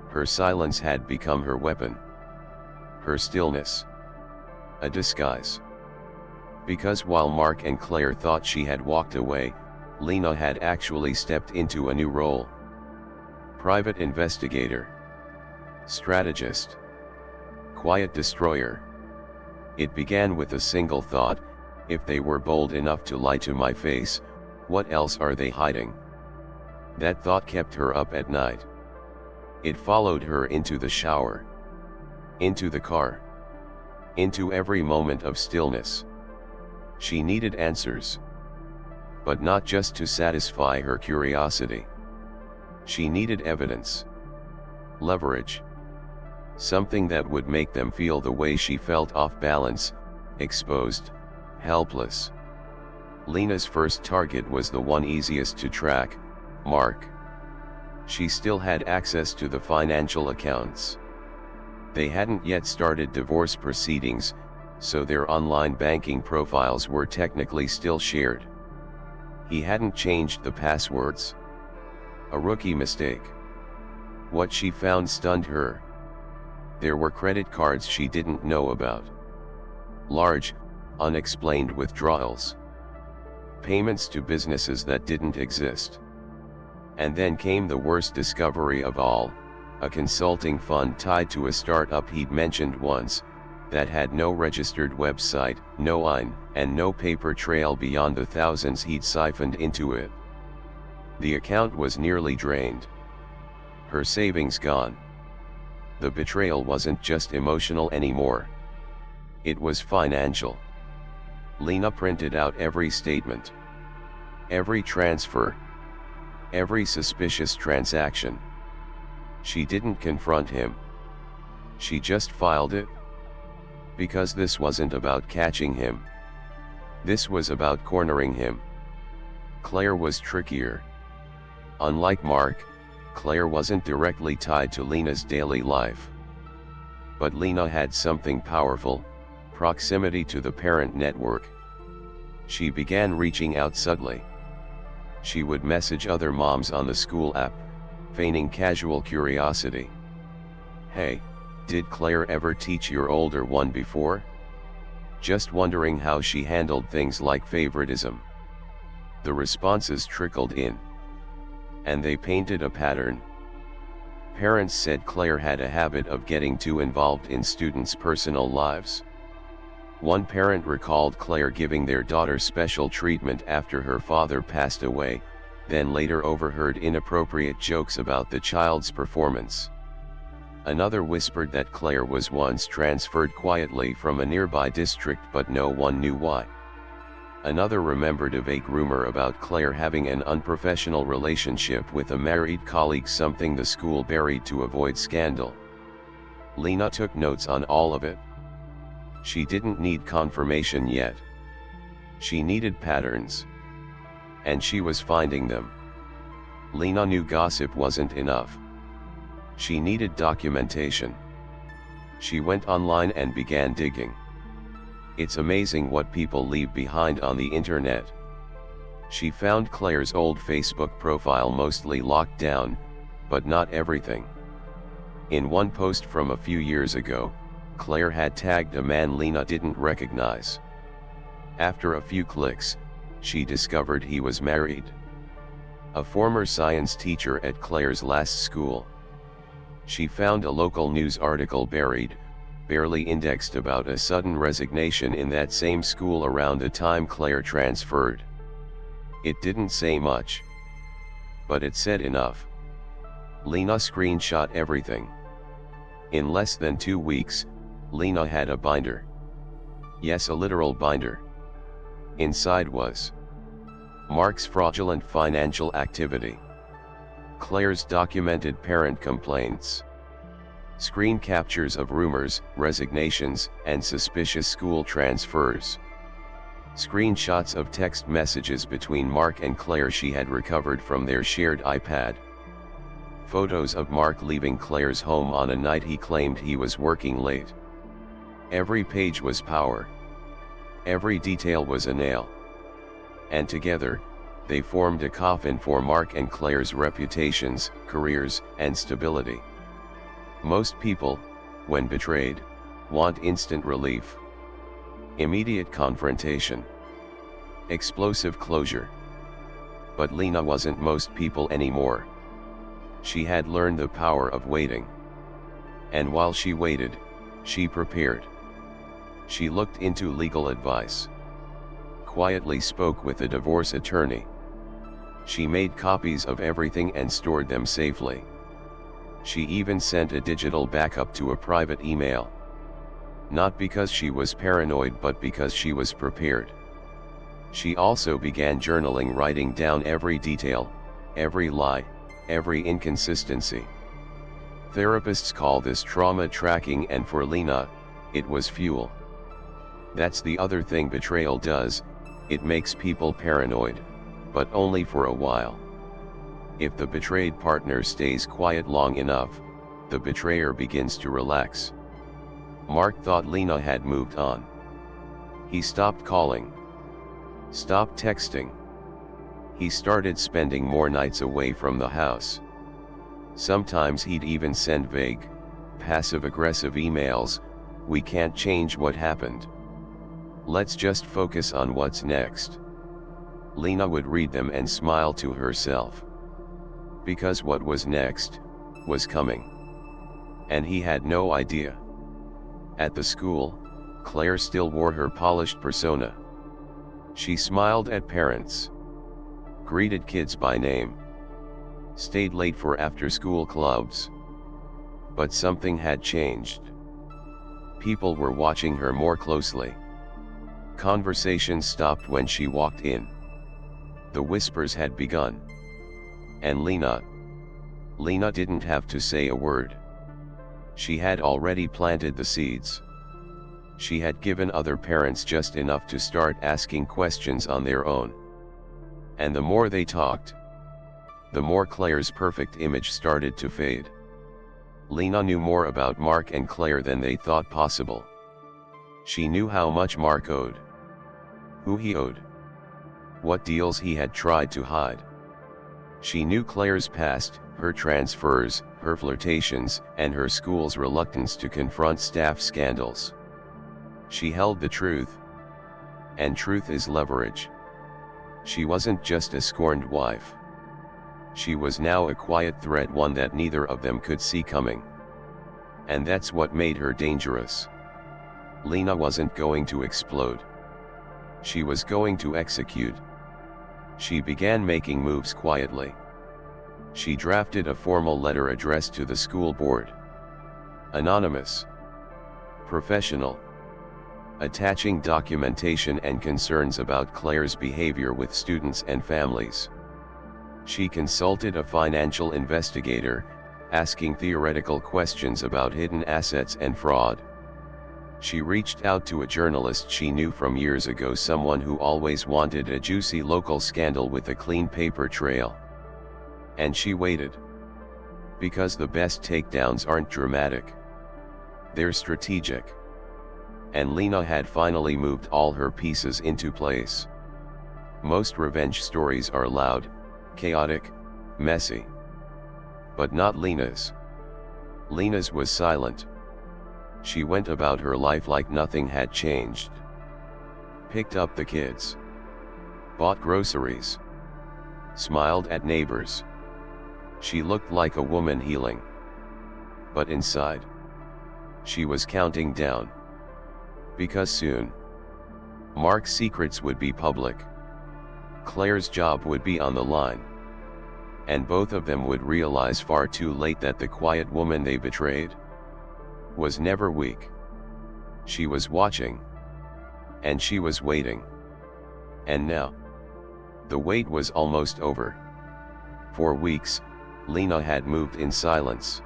Her silence had become her weapon. Her stillness. A disguise. Because while Mark and Claire thought she had walked away, Lena had actually stepped into a new role. Private investigator. Strategist. Quiet destroyer. It began with a single thought: if they were bold enough to lie to my face, what else are they hiding? That thought kept her up at night. It followed her into the shower. Into the car. Into every moment of stillness. She needed answers. But not just to satisfy her curiosity. She needed evidence. Leverage. Something that would make them feel the way she felt: off balance, exposed, helpless. Lena's first target was the one easiest to track: Mark. She still had access to the financial accounts. They hadn't yet started divorce proceedings, so their online banking profiles were technically still shared. He hadn't changed the passwords. A rookie mistake. What she found stunned her. There were credit cards she didn't know about. Large, unexplained withdrawals. payments to businesses that didn't exist. And then came the worst discovery of all, a consulting fund tied to a startup he'd mentioned once, that had no registered website, no IN, and no paper trail beyond the thousands he'd siphoned into it. The account was nearly drained. Her savings gone. The betrayal wasn't just emotional anymore. It was financial. Lena printed out every statement, every transfer, every suspicious transaction. She didn't confront him. She just filed it. Because this wasn't about catching him. This was about cornering him. Claire was trickier. Unlike Mark, Claire wasn't directly tied to Lena's daily life. But Lena had something powerful, proximity to the parent network. She began reaching out subtly. She would message other moms on the school app, feigning casual curiosity. "Hey, did Claire ever teach your older one before?" Just wondering how she handled things like favoritism. The responses trickled in. And they painted a pattern. Parents said Claire had a habit of getting too involved in students' personal lives. One parent recalled Claire giving their daughter special treatment after her father passed away, then later overheard inappropriate jokes about the child's performance. Another whispered that Claire was once transferred quietly from a nearby district but no one knew why. Another remembered a vague rumor about Claire having an unprofessional relationship with a married colleague, something the school buried to avoid scandal. Lena took notes on all of it. She didn't need confirmation yet. She needed patterns. And she was finding them. Lena knew gossip wasn't enough. She needed documentation. She went online and began digging. It's amazing what people leave behind on the internet. She found Claire's old Facebook profile mostly locked down, but not everything. In one post from a few years ago, Claire had tagged a man Lena didn't recognize. After a few clicks, she discovered he was married. A former science teacher at Claire's last school. She found a local news article buried, barely indexed, about a sudden resignation in that same school around the time Claire transferred. It didn't say much. But it said enough. Lena screenshot everything. In less than 2 weeks, Lena had a binder. Yes, a literal binder. Inside was Mark's fraudulent financial activity, Claire's documented parent complaints, screen captures of rumors, resignations, and suspicious school transfers, screenshots of text messages between Mark and Claire she had recovered from their shared iPad, photos of Mark leaving Claire's home on a night he claimed he was working late. Every page was power. Every detail was a nail. And together, they formed a coffin for Mark and Claire's reputations, careers, and stability. Most people, when betrayed, want instant relief. Immediate confrontation. Explosive closure. But Lena wasn't most people anymore. She had learned the power of waiting. And while she waited, she prepared. She looked into legal advice. Quietly spoke with a divorce attorney. She made copies of everything and stored them safely. She even sent a digital backup to a private email. Not because she was paranoid, but because she was prepared. She also began journaling, writing down every detail, every lie, every inconsistency. Therapists call this trauma tracking, and for Lena, it was fuel. That's the other thing betrayal does, it makes people paranoid, but only for a while. If the betrayed partner stays quiet long enough, the betrayer begins to relax. Mark thought Lena had moved on. He stopped calling. Stopped texting. He started spending more nights away from the house. Sometimes he'd even send vague, passive-aggressive emails, "We can't change what happened. Let's just focus on what's next." Lena would read them and smile to herself. Because what was next was coming. And he had no idea. At the school, Claire still wore her polished persona. She smiled at parents, greeted kids by name, stayed late for after-school clubs. But something had changed. People were watching her more closely. Conversations stopped when she walked in. The whispers had begun. And Lena didn't have to say a word. She had already planted the seeds. She had given other parents just enough to start asking questions on their own. And the more they talked, the more Claire's perfect image started to fade. Lena knew more about Mark and Claire than they thought possible. She knew how much Mark owed, who he owed, what deals he had tried to hide. She knew Claire's past, her transfers, her flirtations, and her school's reluctance to confront staff scandals. She held the truth. And truth is leverage. She wasn't just a scorned wife. She was now a quiet threat, one that neither of them could see coming. And that's what made her dangerous. Lena wasn't going to explode. She was going to execute. She began making moves quietly. She drafted a formal letter addressed to the school board. Anonymous. Professional. Attaching documentation and concerns about Claire's behavior with students and families. She consulted a financial investigator, asking theoretical questions about hidden assets and fraud. She reached out to a journalist she knew from years ago, someone who always wanted a juicy local scandal with a clean paper trail. And she waited. Because the best takedowns aren't dramatic. They're strategic. And Lena had finally moved all her pieces into place. Most revenge stories are loud, chaotic, messy. But not Lena's. Lena's was silent. She went about her life like nothing had changed. Picked up the kids. Bought groceries. Smiled at neighbors. She looked like a woman healing. But inside, she was counting down. Because soon, Mark's secrets would be public. Claire's job would be on the line. And both of them would realize far too late that the quiet woman they betrayed was never weak. She was watching. And she was waiting. And now, the wait was almost over. For weeks, Lena had moved in silence.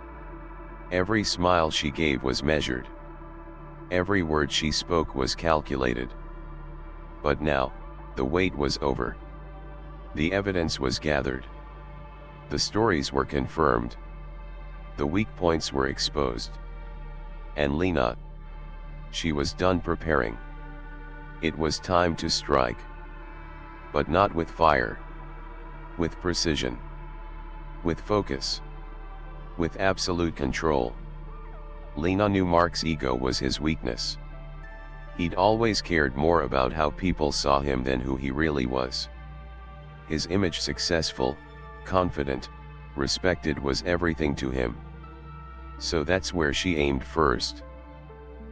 Every smile she gave was measured. Every word she spoke was calculated. But now, the wait was over. The evidence was gathered. The stories were confirmed. The weak points were exposed. And Lena, she was done preparing. It was time to strike. But not with fire. With precision. With focus. With absolute control. Lena knew Mark's ego was his weakness. He'd always cared more about how people saw him than who he really was. His image, successful, confident, respected, was everything to him. So that's where she aimed first.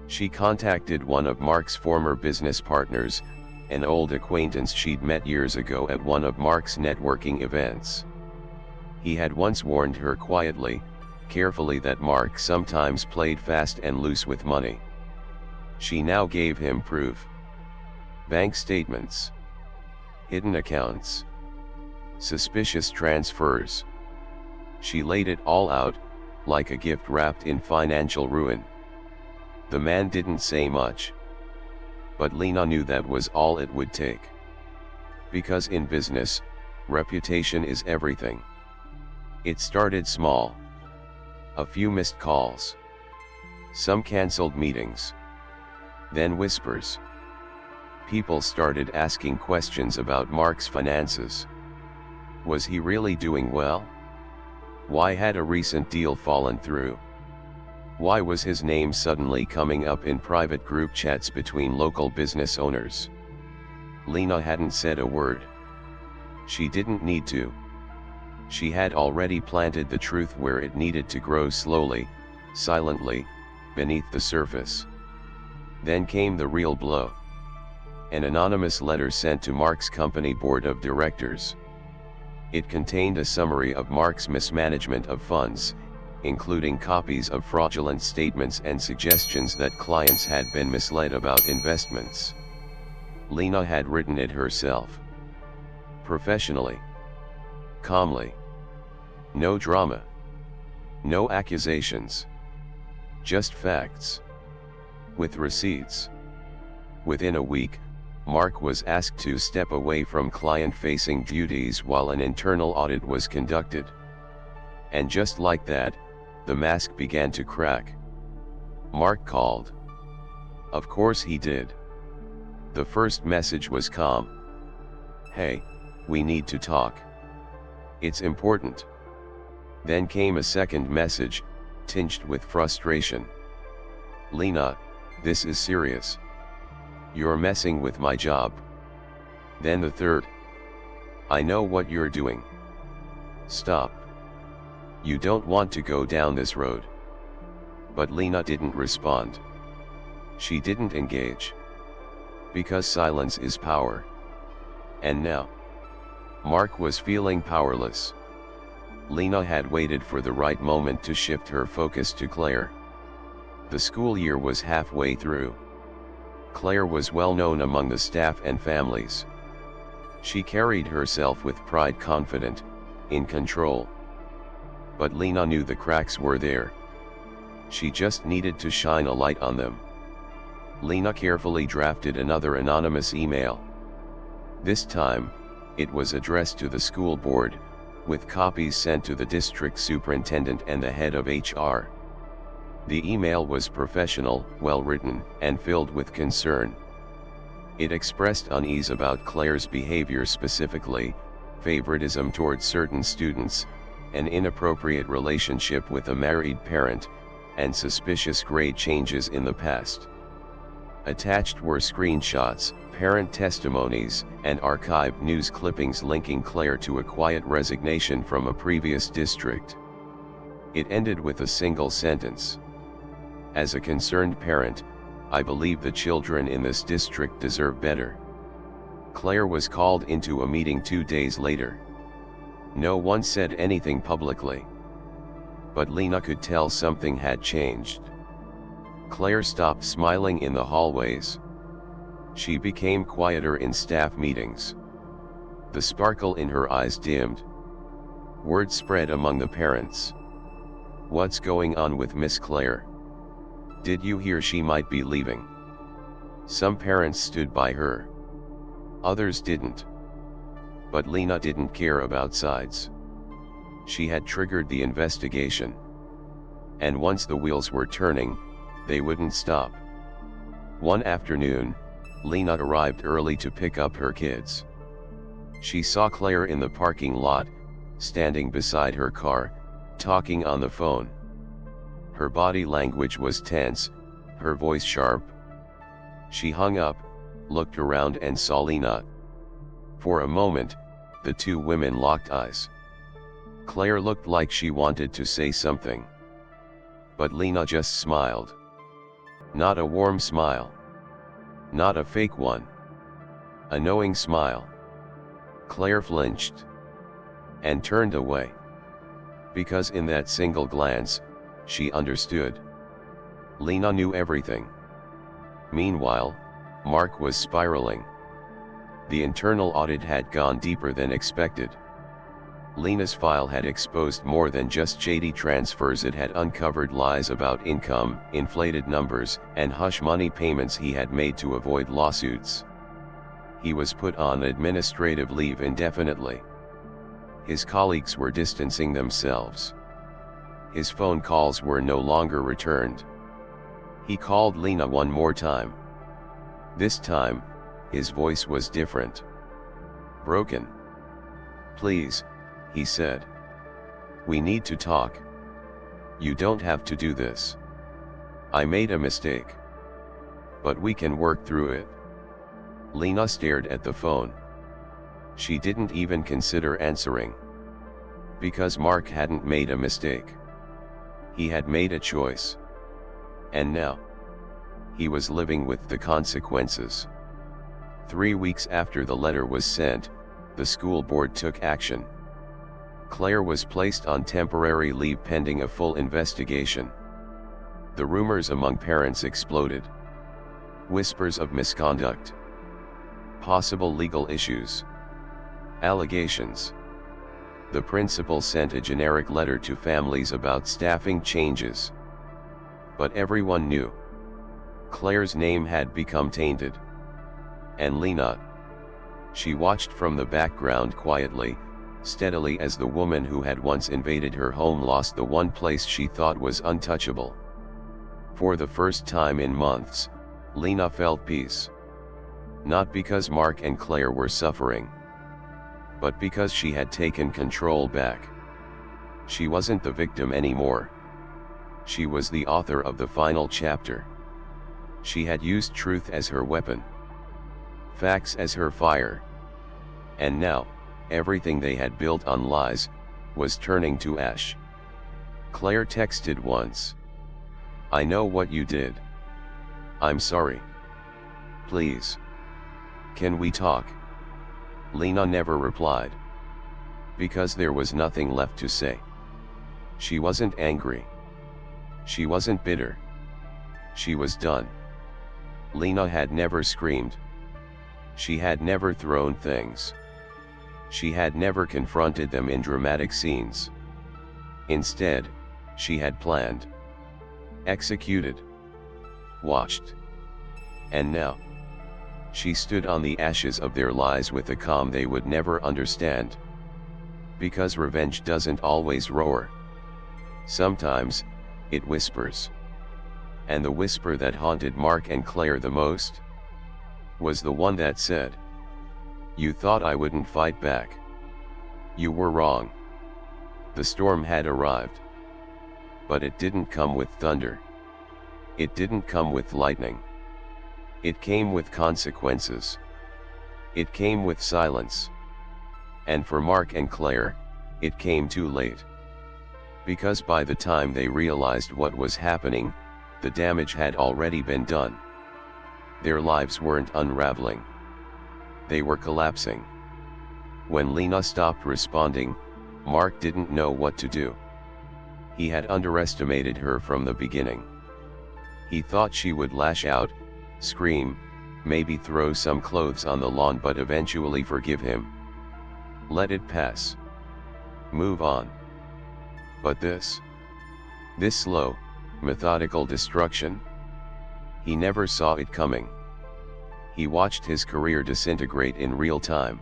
She contacted one of Mark's former business partners, an old acquaintance she'd met years ago at one of Mark's networking events. He had once warned her quietly, carefully, that Mark sometimes played fast and loose with money. She now gave him proof. Bank statements. Hidden accounts. Suspicious transfers. She laid it all out, like a gift wrapped in financial ruin. The man didn't say much. But Lena knew that was all it would take. Because in business, reputation is everything. It started small. A few missed calls. Some cancelled meetings. Then whispers. People started asking questions about Mark's finances. Was he really doing well? Why had a recent deal fallen through? Why was his name suddenly coming up in private group chats between local business owners? Lena hadn't said a word. She didn't need to. She had already planted the truth where it needed to grow slowly, silently, beneath the surface. Then came the real blow. An anonymous letter sent to Mark's company board of directors. It contained a summary of Mark's mismanagement of funds, including copies of fraudulent statements and suggestions that clients had been misled about investments. Lena had written it herself. Professionally. Calmly. No drama. No accusations. Just facts. With receipts. Within a week, Mark was asked to step away from client-facing duties while an internal audit was conducted. And just like that, the mask began to crack. Mark called. Of course he did. The first message was calm. Hey, we need to talk. It's important. Then came a second message, tinged with frustration. Lena, this is serious. You're messing with my job. Then the third. I know what you're doing. Stop. You don't want to go down this road. But Lena didn't respond. She didn't engage. Because silence is power. And now, Mark was feeling powerless. Lena had waited for the right moment to shift her focus to Claire. The school year was halfway through. Claire was well known among the staff and families. She carried herself with pride, confident, in control. But Lena knew the cracks were there. She just needed to shine a light on them. Lena carefully drafted another anonymous email. This time, it was addressed to the school board, with copies sent to the district superintendent and the head of HR. The email was professional, well-written, and filled with concern. It expressed unease about Claire's behavior, specifically, favoritism towards certain students, an inappropriate relationship with a married parent, and suspicious grade changes in the past. Attached were screenshots, parent testimonies, and archived news clippings linking Claire to a quiet resignation from a previous district. It ended with a single sentence. As a concerned parent, I believe the children in this district deserve better. Claire was called into a meeting 2 days later. No one said anything publicly. But Lena could tell something had changed. Claire stopped smiling in the hallways. She became quieter in staff meetings. The sparkle in her eyes dimmed. Word spread among the parents. What's going on with Miss Claire? Did you hear she might be leaving? Some parents stood by her. Others didn't. But Lena didn't care about sides. She had triggered the investigation. And once the wheels were turning, they wouldn't stop. One afternoon, Lena arrived early to pick up her kids. She saw Claire in the parking lot, standing beside her car, talking on the phone. Her body language was tense, her voice sharp. She hung up, looked around and saw Lena. For a moment, the two women locked eyes. Claire looked like she wanted to say something. But Lena just smiled. Not a warm smile. Not a fake one. A knowing smile. Claire flinched. And turned away. Because in that single glance, she understood. Lena knew everything. Meanwhile, Mark was spiraling. The internal audit had gone deeper than expected. Lena's file had exposed more than just shady transfers. It had uncovered lies about income, inflated numbers, and hush money payments he had made to avoid lawsuits. He was put on administrative leave indefinitely. His colleagues were distancing themselves. His phone calls were no longer returned. He called Lena one more time. This time, his voice was different. Broken. Please, he said. We need to talk. You don't have to do this. I made a mistake. But we can work through it. Lena stared at the phone. She didn't even consider answering. Because Mark hadn't made a mistake. He had made a choice. And now, he was living with the consequences. 3 weeks after the letter was sent, the school board took action. Claire was placed on temporary leave pending a full investigation. The rumors among parents exploded. Whispers of misconduct. Possible legal issues. Allegations. The principal sent a generic letter to families about staffing changes. But everyone knew. Claire's name had become tainted. And Lena. She watched from the background quietly, steadily as the woman who had once invaded her home lost the one place she thought was untouchable. For the first time in months, Lena felt peace. Not because Mark and Claire were suffering, but because she had taken control back. She wasn't the victim anymore. She was the author of the final chapter. She had used truth as her weapon, facts as her fire. And now, everything they had built on lies was turning to ash. Claire texted once. "I know what you did. I'm sorry. Please. Can we talk?" Lena never replied. Because there was nothing left to say. She wasn't angry. She wasn't bitter. She was done. Lena had never screamed. She had never thrown things. She had never confronted them in dramatic scenes. Instead, she had planned, executed, watched. And now, she stood on the ashes of their lies with a calm they would never understand. Because revenge doesn't always roar. Sometimes, it whispers. And the whisper that haunted Mark and Claire the most was the one that said, "You thought I wouldn't fight back. You were wrong." The storm had arrived. But it didn't come with thunder. It didn't come with lightning. It came with consequences. It came with silence. And for Mark and Claire, it came too late. Because by the time they realized what was happening, the damage had already been done. Their lives weren't unraveling. They were collapsing. When Lena stopped responding, Mark didn't know what to do. He had underestimated her from the beginning. He thought she would lash out, scream, maybe throw some clothes on the lawn, but eventually forgive him. Let it pass. Move on. But this slow, methodical destruction? He never saw it coming. He watched his career disintegrate in real time.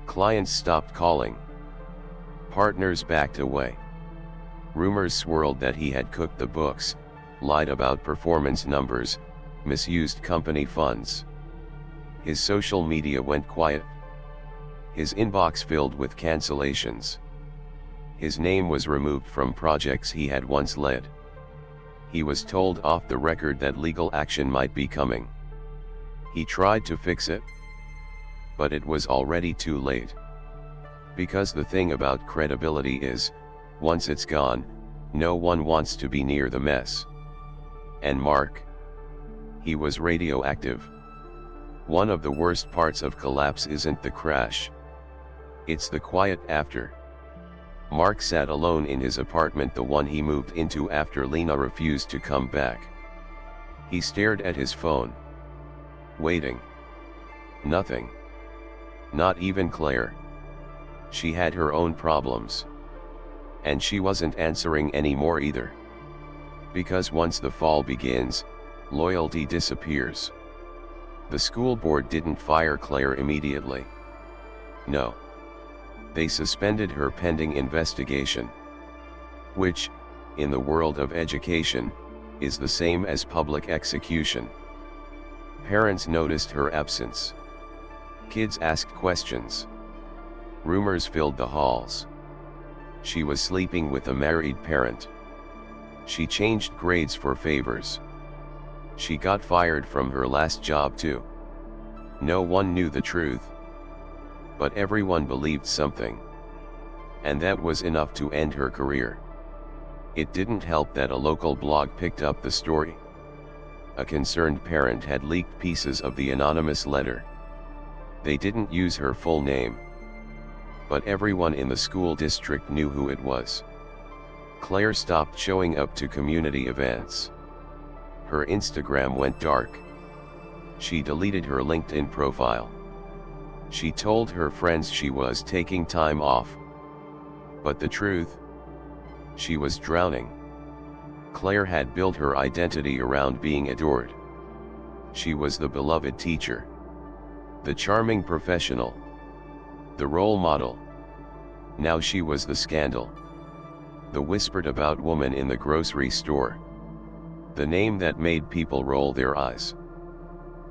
Clients stopped calling. Partners backed away. Rumors swirled that he had cooked the books, lied about performance numbers, misused company funds. His social media went quiet. His inbox filled with cancellations. His name was removed from projects he had once led. He was told off the record that legal action might be coming. He tried to fix it, but it was already too late. Because the thing about credibility is, once it's gone, no one wants to be near the mess. And Mark? He was radioactive. One of the worst parts of collapse isn't the crash. It's the quiet after. Mark sat alone in his apartment, the one he moved into after Lena refused to come back. He stared at his phone. Waiting. Nothing. Not even Claire. She had her own problems. And she wasn't answering anymore either. Because once the fall begins, loyalty disappears. The school board didn't fire Claire immediately. No. They suspended her pending investigation. Which, in the world of education, is the same as public execution. Parents noticed her absence. Kids asked questions. Rumors filled the halls. She was sleeping with a married parent. She changed grades for favors. She got fired from her last job too. No one knew the truth. but everyone believed something. And that was enough to end her career. It didn't help that a local blog picked up the story. A concerned parent had leaked pieces of the anonymous letter. They didn't use her full name, but everyone in the school district knew who it was. Claire stopped showing up to community events. Her Instagram went dark. She deleted her LinkedIn profile. She told her friends she was taking time off. But the truth? She was drowning. Claire had built her identity around being adored. She was the beloved teacher, the charming professional, the role model. Now she was the scandal, the whispered about woman in the grocery store, the name that made people roll their eyes,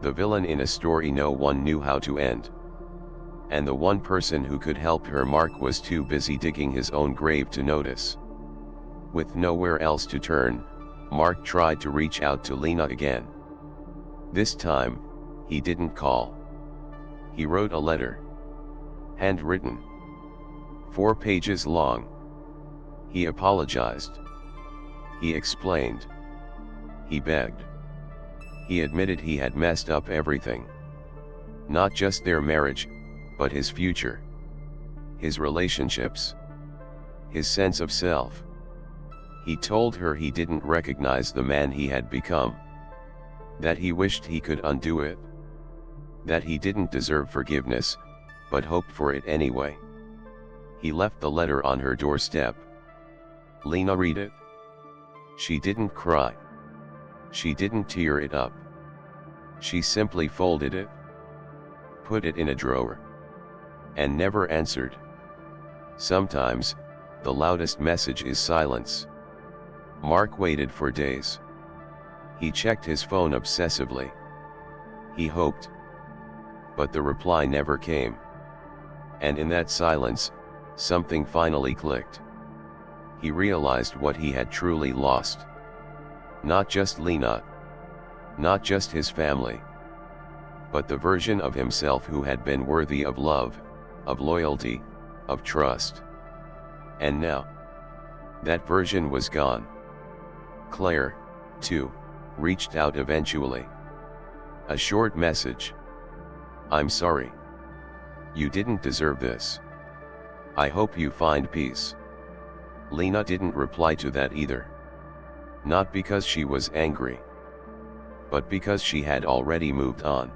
the villain in a story no one knew how to end. And the one person who could help her, Mark, was too busy digging his own grave to notice. With nowhere else to turn, Mark tried to reach out to Lena again. This time, he didn't call. He wrote a letter. Handwritten. 4 pages long. He apologized. He explained. He begged. He admitted he had messed up everything. Not just their marriage, but his future. His relationships. His sense of self. He told her he didn't recognize the man he had become. That he wished he could undo it. That he didn't deserve forgiveness, but hoped for it anyway. He left the letter on her doorstep. Lena read it. She didn't cry. She didn't tear it up. She simply folded it, put it in a drawer, and never answered. Sometimes, the loudest message is silence. Mark waited for days. He checked his phone obsessively. He hoped. But the reply never came. And in that silence, something finally clicked. He realized what he had truly lost. Not just Lena. Not just his family. But the version of himself who had been worthy of love, of loyalty, of trust. And now, that version was gone. Claire, too, reached out eventually. A short message. I'm sorry. You didn't deserve this. I hope you find peace. Lena didn't reply to that either. Not because she was angry, but because she had already moved on.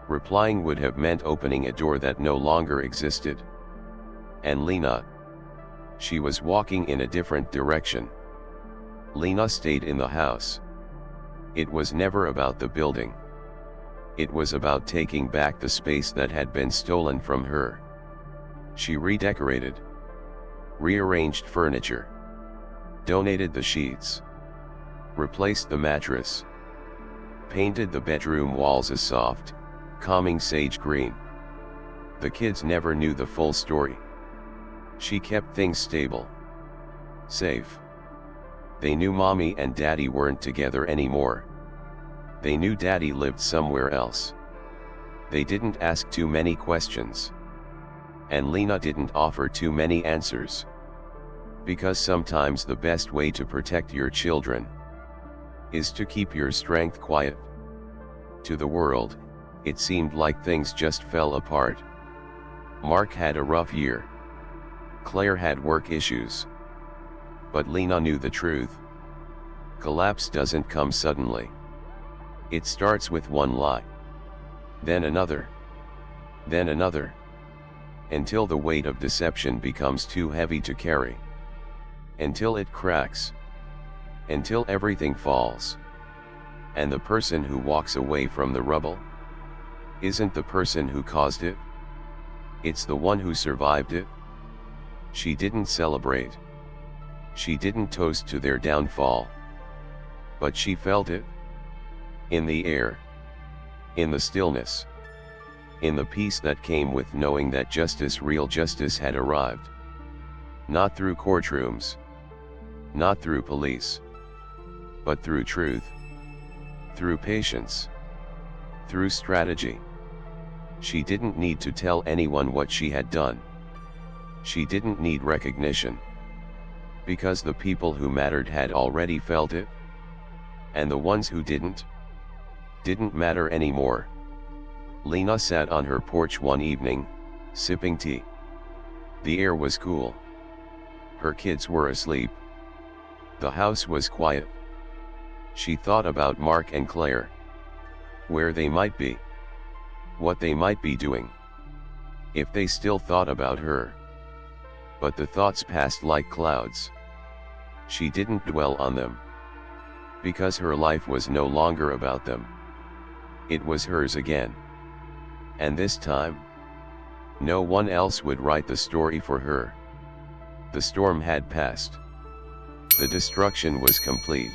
Replying would have meant opening a door that no longer existed. And Lena? She was walking in a different direction. Lena stayed in the house. It was never about the building. It was about taking back the space that had been stolen from her. She redecorated, rearranged furniture, donated the sheets, replaced the mattress, painted the bedroom walls a soft, calming sage green. The kids never knew the full story. She kept things stable, safe. They knew mommy and daddy weren't together anymore. They knew daddy lived somewhere else. They didn't ask too many questions. And Lena didn't offer too many answers. Because sometimes the best way to protect your children is to keep your strength quiet. To the world, it seemed like things just fell apart. Mark had a rough year. Claire had work issues. But Lena knew the truth. Collapse doesn't come suddenly. It starts with one lie. Then another. Then another. Until the weight of deception becomes too heavy to carry. Until it cracks. Until everything falls. And the person who walks away from the rubble isn't the person who caused it. It's the one who survived it. She didn't celebrate. She didn't toast to their downfall. But she felt it. In the air. In the stillness. In the peace that came with knowing that justice, real justice, had arrived. Not through courtrooms. Not through police. But through truth. Through patience. Through strategy. She didn't need to tell anyone what she had done. She didn't need recognition. Because the people who mattered had already felt it. And the ones who didn't matter anymore. Lena sat on her porch one evening, sipping tea. The air was cool. Her kids were asleep. The house was quiet. She thought about Mark and Claire. Where they might be. What they might be doing. If they still thought about her. But the thoughts passed like clouds. She didn't dwell on them. Because her life was no longer about them. It was hers again. And this time, no one else would write the story for her. The storm had passed. The destruction was complete.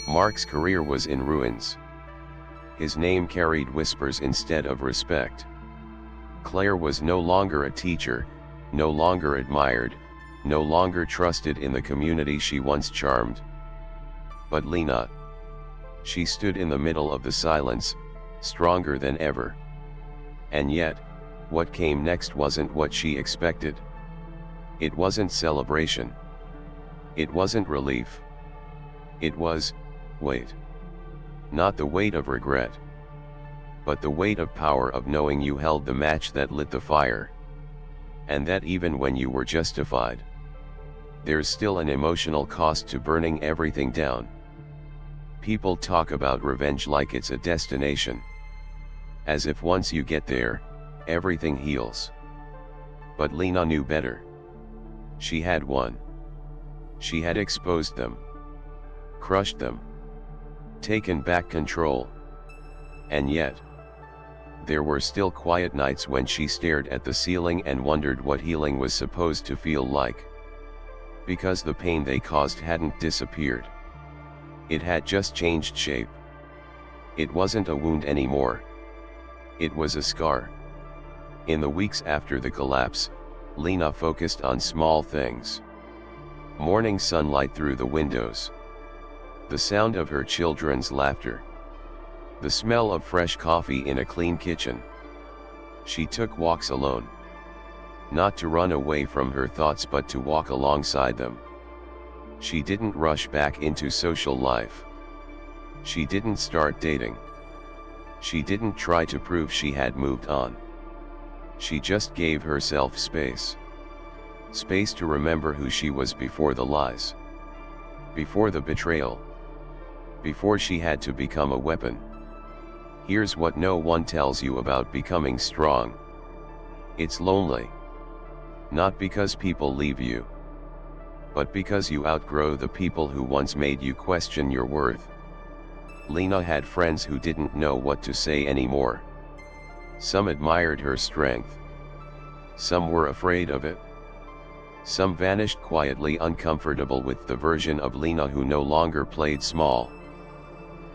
Mark's career was in ruins. His name carried whispers instead of respect. Claire was no longer a teacher, no longer admired, no longer trusted in the community she once charmed. But Lena. She stood in the middle of the silence, stronger than ever. And yet, what came next wasn't what she expected. It wasn't celebration. It wasn't relief. It was, weight. Not the weight of regret. But the weight of power of knowing you held the match that lit the fire. And that even when you were justified. There's still an emotional cost to burning everything down. People talk about revenge like it's a destination. As if once you get there, everything heals. But Lena knew better. She had won. She had exposed them. Crushed them. Taken back control. And yet, there were still quiet nights when she stared at the ceiling and wondered what healing was supposed to feel like. Because the pain they caused hadn't disappeared. It had just changed shape. It wasn't a wound anymore. It was a scar. In the weeks after the collapse, Lena focused on small things. Morning sunlight through the windows. The sound of her children's laughter. The smell of fresh coffee in a clean kitchen. She took walks alone. Not to run away from her thoughts but to walk alongside them. She didn't rush back into social life. She didn't start dating. She didn't try to prove she had moved on. She just gave herself space. Space to remember who she was before the lies. Before the betrayal. Before she had to become a weapon. Here's what no one tells you about becoming strong. It's lonely. Not because people leave you. But because you outgrow the people who once made you question your worth. Lena had friends who didn't know what to say anymore. Some admired her strength. Some were afraid of it. Some vanished quietly, uncomfortable with the version of Lena who no longer played small.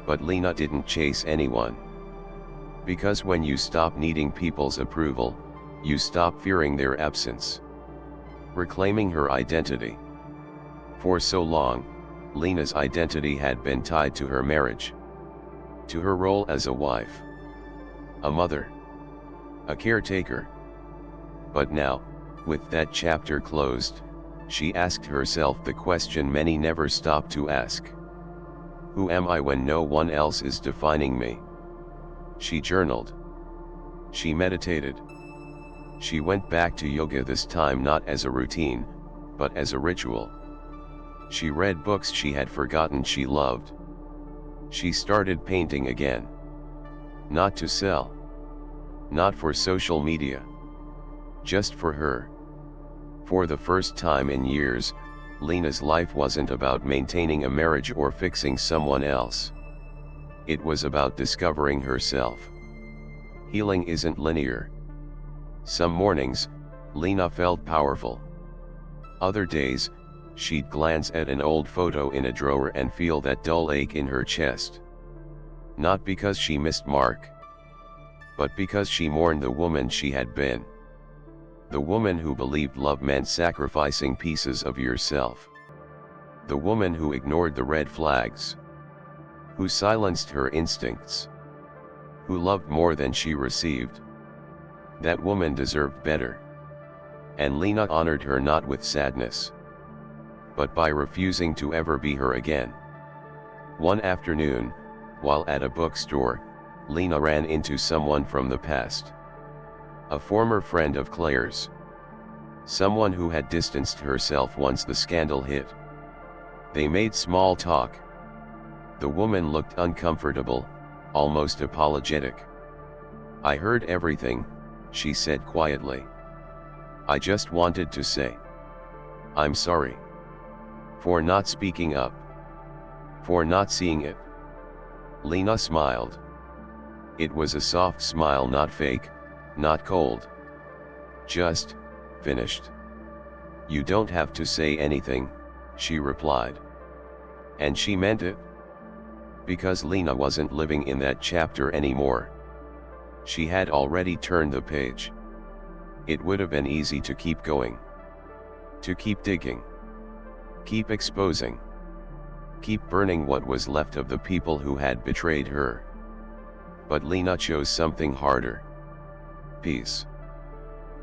But Lena didn't chase anyone. Because when you stop needing people's approval, you stop fearing their absence. Reclaiming her identity. For so long, Lena's identity had been tied to her marriage. To her role as a wife. A mother. A caretaker. But now, with that chapter closed, she asked herself the question many never stop to ask. Who am I when no one else is defining me? She journaled. She meditated. She went back to yoga, this time not as a routine, but as a ritual. She read books she had forgotten she loved. She started painting again. Not to sell. Not for social media. Just for her. For the first time in years, Lena's life wasn't about maintaining a marriage or fixing someone else. It was about discovering herself. Healing isn't linear. Some mornings, Lena felt powerful. Other days, she'd glance at an old photo in a drawer and feel that dull ache in her chest. Not because she missed Mark. But because she mourned the woman she had been. The woman who believed love meant sacrificing pieces of yourself. The woman who ignored the red flags. Who silenced her instincts. Who loved more than she received. That woman deserved better. And Lena honored her not with sadness, but by refusing to ever be her again. One afternoon, while at a bookstore, Lena ran into someone from the past. A former friend of Claire's. Someone who had distanced herself once the scandal hit. They made small talk. The woman looked uncomfortable, almost apologetic. "I heard everything," she said quietly. "I just wanted to say, I'm sorry. For not speaking up. For not seeing it." Lena smiled. It was a soft smile, not fake, not cold. Just, finished. "You don't have to say anything," she replied. And she meant it. Because Lena wasn't living in that chapter anymore. She had already turned the page. It would have been easy to keep going. To keep digging. Keep exposing. Keep burning what was left of the people who had betrayed her. But Lena chose something harder. Peace.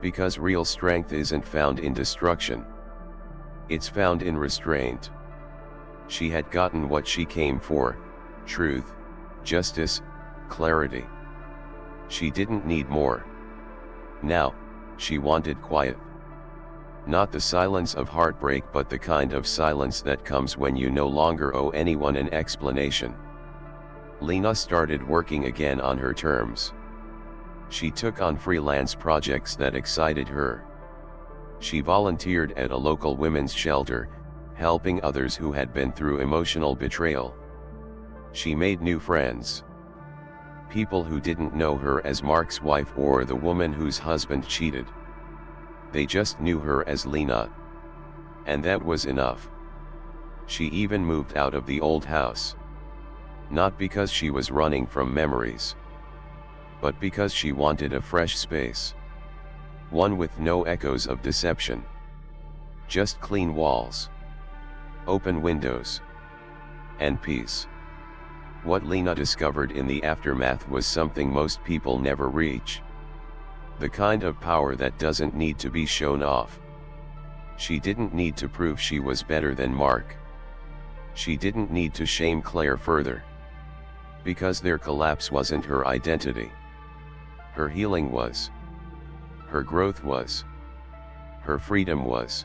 Because real strength isn't found in destruction. It's found in restraint. She had gotten what she came for: truth, justice, clarity. She didn't need more. Now, she wanted quiet. Not the silence of heartbreak, but the kind of silence that comes when you no longer owe anyone an explanation. Lena started working again on her terms. She took on freelance projects that excited her. She volunteered at a local women's shelter, helping others who had been through emotional betrayal. She made new friends. People who didn't know her as Mark's wife or the woman whose husband cheated. They just knew her as Lena. And that was enough. She even moved out of the old house. Not because she was running from memories, but because she wanted a fresh space. One with no echoes of deception. Just clean walls, open windows, and peace. What Lena discovered in the aftermath was something most people never reach. The kind of power that doesn't need to be shown off. She didn't need to prove she was better than Mark. She didn't need to shame Claire further. Because their collapse wasn't her identity. Her healing was. Her growth was. Her freedom was.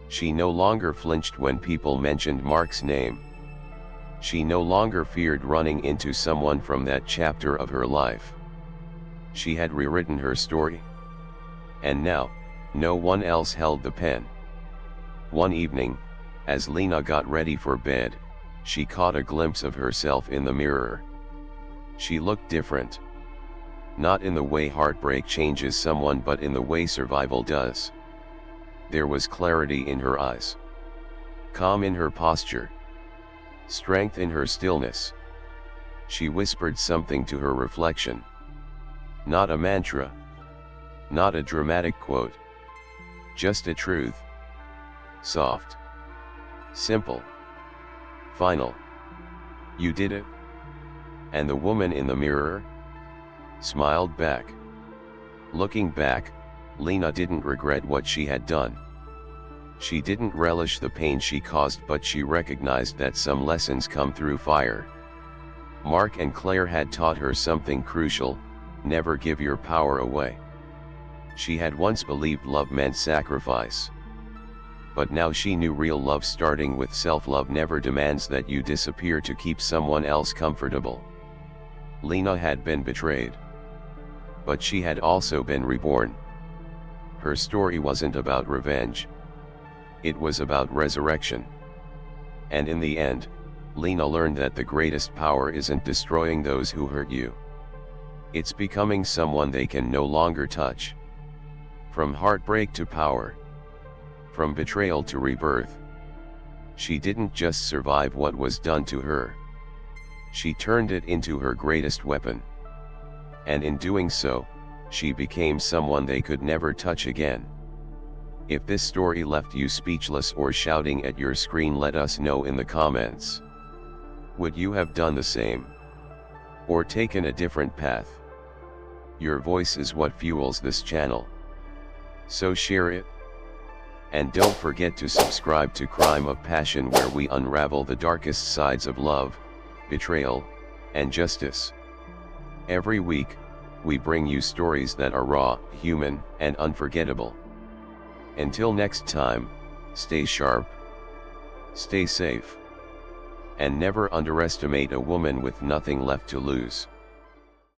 She no longer flinched when people mentioned Mark's name. She no longer feared running into someone from that chapter of her life. She had rewritten her story. And now, no one else held the pen. One evening, as Lena got ready for bed, she caught a glimpse of herself in the mirror. She looked different. Not in the way heartbreak changes someone, but in the way survival does. There was clarity in her eyes. Calm in her posture. Strength in her stillness. She whispered something to her reflection. Not a mantra. Not a dramatic quote. Just a truth. Soft. Simple. Final. "You did it." And the woman in the mirror smiled back. Looking back, Lena didn't regret what she had done. She didn't relish the pain she caused, but she recognized that some lessons come through fire. Mark and Claire had taught her something crucial: never give your power away. She had once believed love meant sacrifice. But now she knew real love, starting with self-love, never demands that you disappear to keep someone else comfortable. Lena had been betrayed. But she had also been reborn. Her story wasn't about revenge. It was about resurrection. And in the end, Lena learned that the greatest power isn't destroying those who hurt you. It's becoming someone they can no longer touch. From heartbreak to power. From betrayal to rebirth. She didn't just survive what was done to her. She turned it into her greatest weapon. And in doing so, she became someone they could never touch again. If this story left you speechless or shouting at your screen, let us know in the comments. Would you have done the same? Or taken a different path? Your voice is what fuels this channel. So share it. And don't forget to subscribe to Crime of Passion, where we unravel the darkest sides of love, betrayal, and justice. Every week, we bring you stories that are raw, human, and unforgettable. Until next time, stay sharp, stay safe, and never underestimate a woman with nothing left to lose.